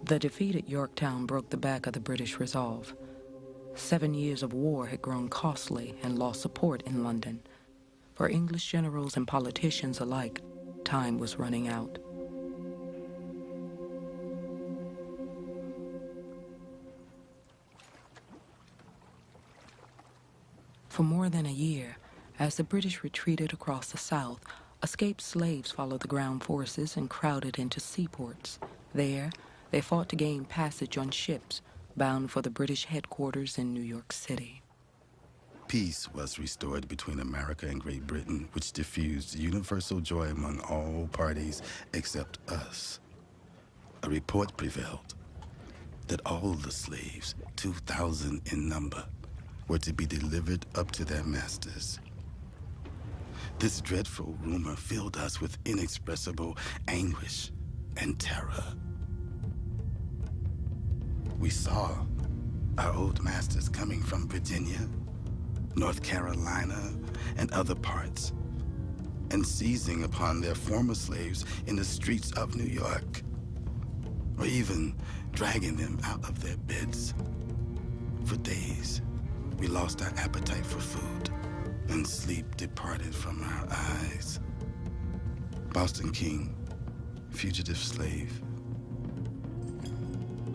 The defeat at Yorktown broke the back of the British resolve. 7 years of war had grown costly and lost support in London. For English generals and politicians alike, time was running out. For more than a year, as the British retreated across the South, escaped slaves followed the ground forces and crowded into seaports. There, they fought to gain passage on ships bound for the British headquarters in New York City. Peace was restored between America and Great Britain, which diffused universal joy among all parties except us. A report prevailed that all the slaves, 2,000 in number, were to be delivered up to their masters. This dreadful rumor filled us with inexpressible anguish and terror. We saw our old masters coming from Virginia, North Carolina, and other parts, and seizing upon their former slaves in the streets of New York, or even dragging them out of their beds. For days, we lost our appetite for food, and sleep departed from our eyes. Boston King, fugitive slave.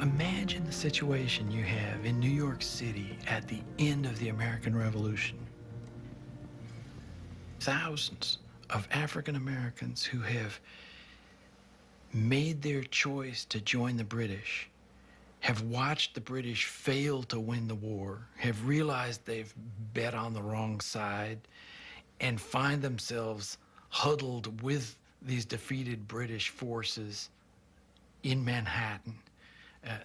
Imagine the situation you have in New York City at the end of the American Revolution. Thousands of African Americans who have made their choice to join the British, have watched the British fail to win the war, have realized they've bet on the wrong side, and find themselves huddled with these defeated British forces in Manhattan.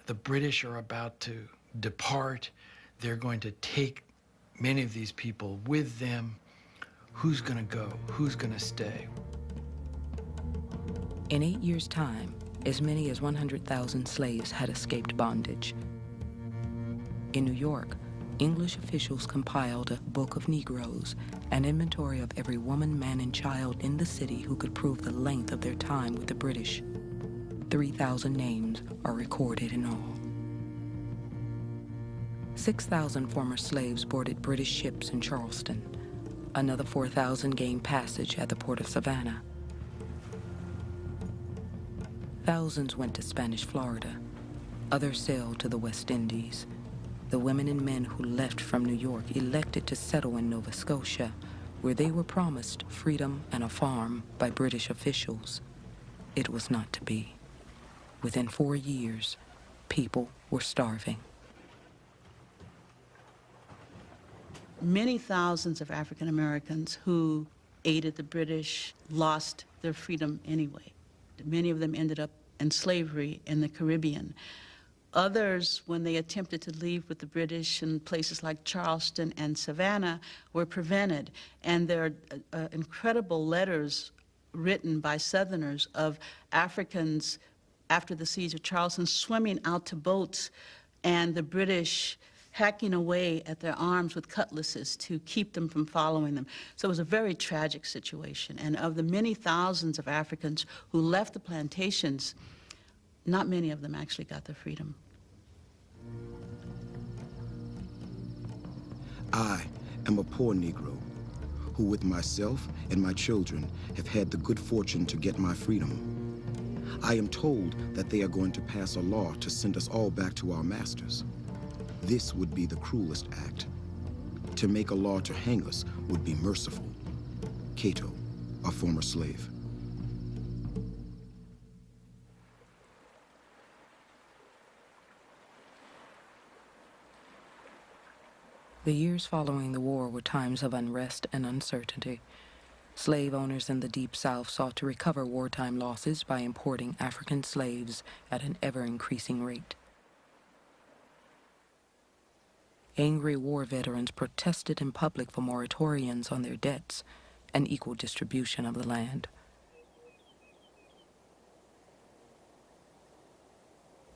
The British are about to depart. They're going to take many of these people with them. Who's going to go? Who's going to stay? In 8 years' time, as many as 100,000 slaves had escaped bondage. In New York, English officials compiled a Book of Negroes, an inventory of every woman, man, and child in the city who could prove the length of their time with the British. 3,000 names are recorded in all. 6,000 former slaves boarded British ships in Charleston. Another 4,000 gained passage at the port of Savannah. Thousands went to Spanish Florida. Others sailed to the West Indies. The women and men who left from New York elected to settle in Nova Scotia, where they were promised freedom and a farm by British officials. It was not to be. Within 4 years, people were starving. Many thousands of African Americans who aided the British lost their freedom anyway. Many of them ended up in slavery in the Caribbean. Others, when they attempted to leave with the British in places like Charleston and Savannah, were prevented. And there are incredible letters written by Southerners of Africans after the siege of Charleston swimming out to boats, and the British hacking away at their arms with cutlasses to keep them from following them. So it was a very tragic situation. And of the many thousands of Africans who left the plantations, not many of them actually got their freedom. I am a poor Negro who, with myself and my children, have had the good fortune to get my freedom. I am told that they are going to pass a law to send us all back to our masters. This would be the cruelest act. To make a law to hang us would be merciful. Cato, a former slave. The years following the war were times of unrest and uncertainty. Slave owners in the Deep South sought to recover wartime losses by importing African slaves at an ever-increasing rate. Angry war veterans protested in public for moratoriums on their debts and equal distribution of the land.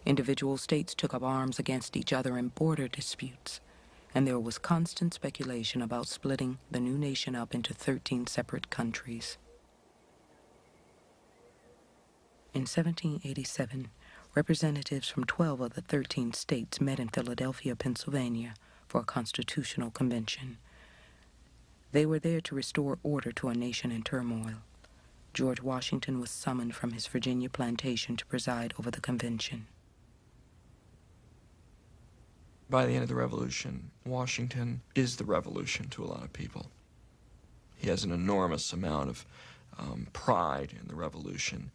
Individual states took up arms against each other in border disputes, and there was constant speculation about splitting the new nation up into 13 separate countries. In 1787, representatives from 12 of the 13 states met in Philadelphia, Pennsylvania, for a constitutional convention. They were there to restore order to a nation in turmoil. George Washington was summoned from his Virginia plantation to preside over the convention. By the end of the Revolution, Washington is the revolution to a lot of people. He has an enormous amount of pride in the revolution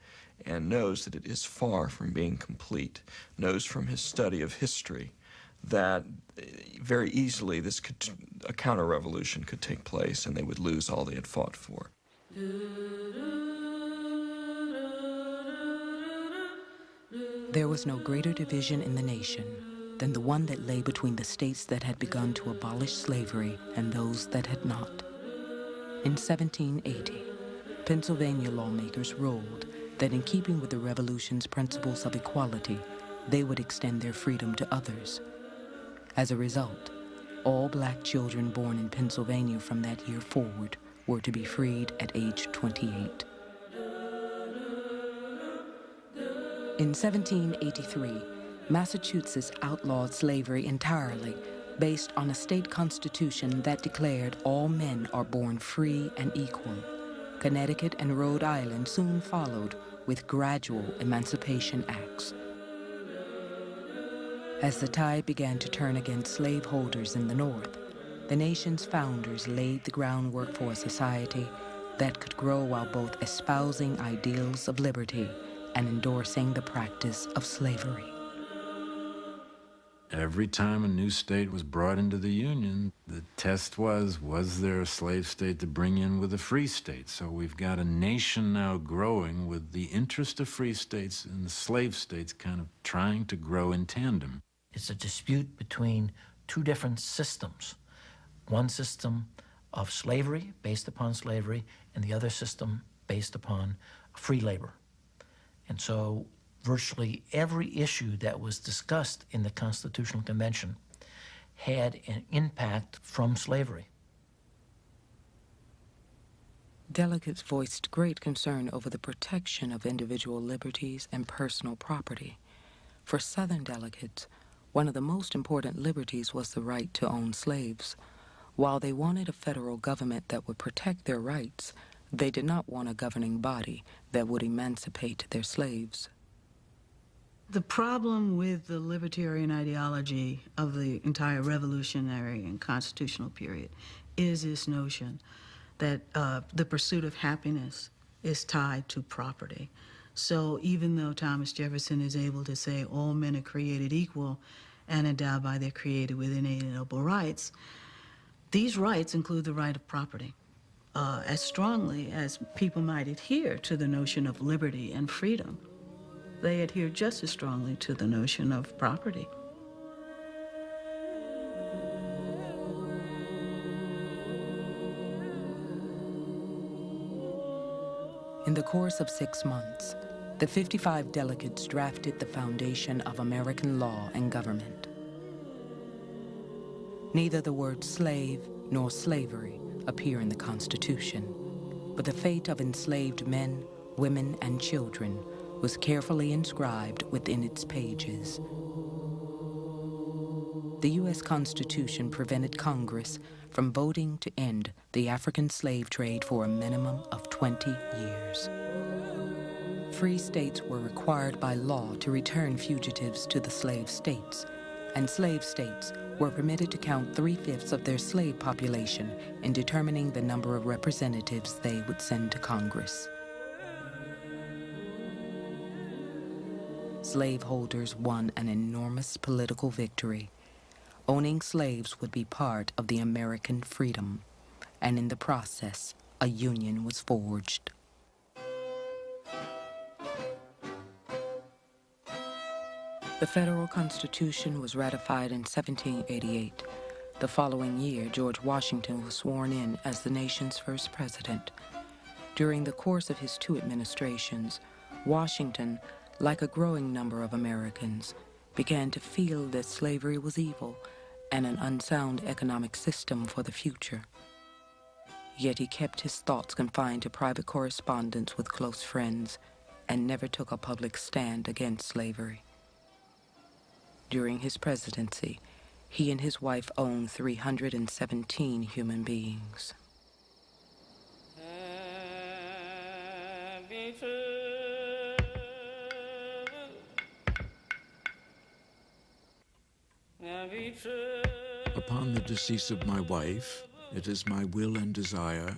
and knows that it is far from being complete, knows from his study of history that very easily a counter-revolution could take place and they would lose all they had fought for. There was no greater division in the nation than the one that lay between the states that had begun to abolish slavery and those that had not. In 1780, Pennsylvania lawmakers ruled that in keeping with the Revolution's principles of equality, they would extend their freedom to others. As a result, all black children born in Pennsylvania from that year forward were to be freed at age 28. In 1783, Massachusetts outlawed slavery entirely based on a state constitution that declared all men are born free and equal. Connecticut and Rhode Island soon followed with gradual emancipation acts. As the tide began to turn against slaveholders in the North, the nation's founders laid the groundwork for a society that could grow while both espousing ideals of liberty and endorsing the practice of slavery. Every time a new state was brought into the Union, the test was there a slave state to bring in with a free state? So we've got a nation now growing with the interest of free states and the slave states kind of trying to grow in tandem. It's a dispute between two different systems. One system of slavery, based upon slavery, and the other system based upon free labor. And so virtually every issue that was discussed in the Constitutional Convention had an impact from slavery. Delegates voiced great concern over the protection of individual liberties and personal property. For Southern delegates, one of the most important liberties was the right to own slaves. While they wanted a federal government that would protect their rights, they did not want a governing body that would emancipate their slaves. The problem with the libertarian ideology of the entire revolutionary and constitutional period is this notion that the pursuit of happiness is tied to property. So even though Thomas Jefferson is able to say all men are created equal and endowed by their creator with inalienable rights, these rights include the right of property. As strongly as people might adhere to the notion of liberty and freedom, they adhere just as strongly to the notion of property. In the course of 6 months, the 55 delegates drafted the foundation of American law and government. Neither the word slave nor slavery appear in the Constitution, but the fate of enslaved men, women, and children was carefully inscribed within its pages. The U.S. Constitution prevented Congress from voting to end the African slave trade for a minimum of 20 years. Free states were required by law to return fugitives to the slave states, and slave states were permitted to count 3/5 of their slave population in determining the number of representatives they would send to Congress. Slaveholders won an enormous political victory. Owning slaves would be part of the American freedom, and in the process, a union was forged. The federal Constitution was ratified in 1788. The following year, George Washington was sworn in as the nation's first president. During the course of his 2 administrations, Washington, like a growing number of Americans, began to feel that slavery was evil and an unsound economic system for the future. Yet he kept his thoughts confined to private correspondence with close friends and never took a public stand against slavery. During his presidency, he and his wife owned 317 human beings. Upon the decease of my wife, it is my will and desire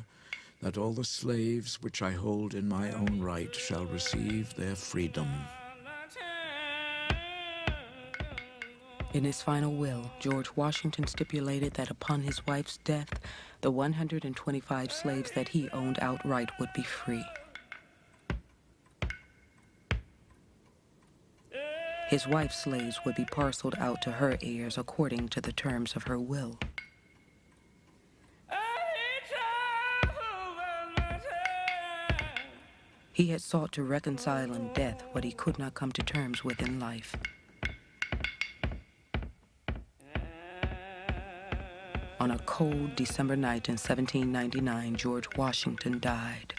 that all the slaves which I hold in my own right shall receive their freedom. In his final will, George Washington stipulated that upon his wife's death, the 125 slaves that he owned outright would be free. His wife's slaves would be parceled out to her heirs according to the terms of her will. He had sought to reconcile in death what he could not come to terms with in life. On a cold December night in 1799, George Washington died.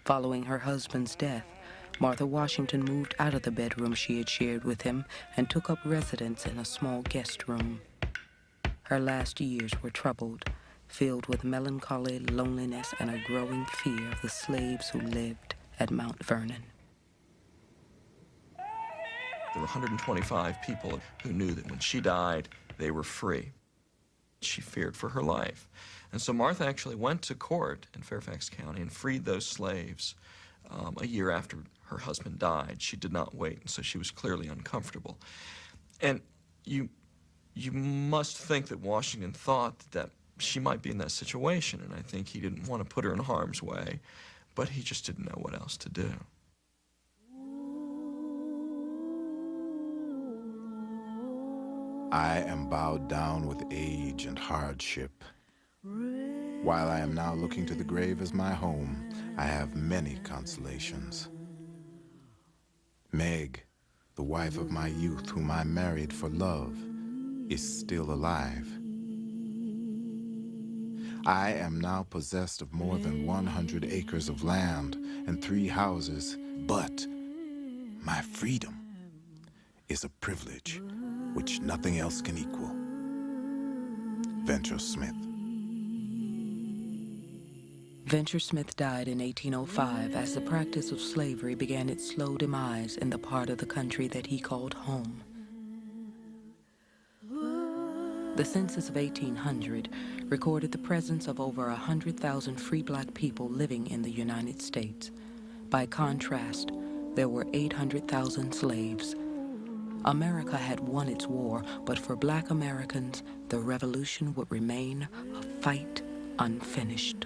Following her husband's death, Martha Washington moved out of the bedroom she had shared with him and took up residence in a small guest room. Her last years were troubled, filled with melancholy, loneliness, and a growing fear of the slaves who lived at Mount Vernon. There were 125 people who knew that when she died, they were free. She feared for her life. And so Martha actually went to court in Fairfax County and freed those slaves a year after her husband died. She did not wait, and so she was clearly uncomfortable. And you must think that Washington thought that she might be in that situation, and I think he didn't want to put her in harm's way, but he just didn't know what else to do. I am bowed down with age and hardship. While I am now looking to the grave as my home, I have many consolations. Meg, the wife of my youth, whom I married for love, is still alive. I am now possessed of more than 100 acres of land and 3 houses, but my freedom is a privilege which nothing else can equal. Venture Smith. Venture Smith died in 1805 as the practice of slavery began its slow demise in the part of the country that he called home. The census of 1800 recorded the presence of over 100,000 free black people living in the United States. By contrast, there were 800,000 slaves. America had won its war, but for black Americans, the revolution would remain a fight unfinished.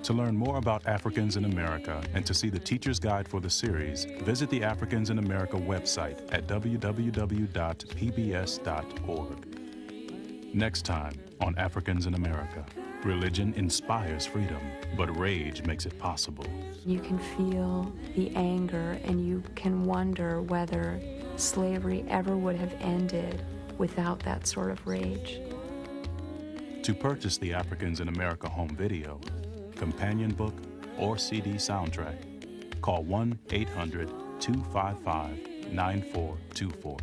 To learn more about Africans in America and to see the teacher's guide for the series, visit the Africans in America website at www.pbs.org. Next time on Africans in America, religion inspires freedom, but rage makes it possible. You can feel the anger and you can wonder whether slavery ever would have ended without that sort of rage. To purchase the Africans in America home video, companion book, or CD soundtrack, call 1-800-255-9424.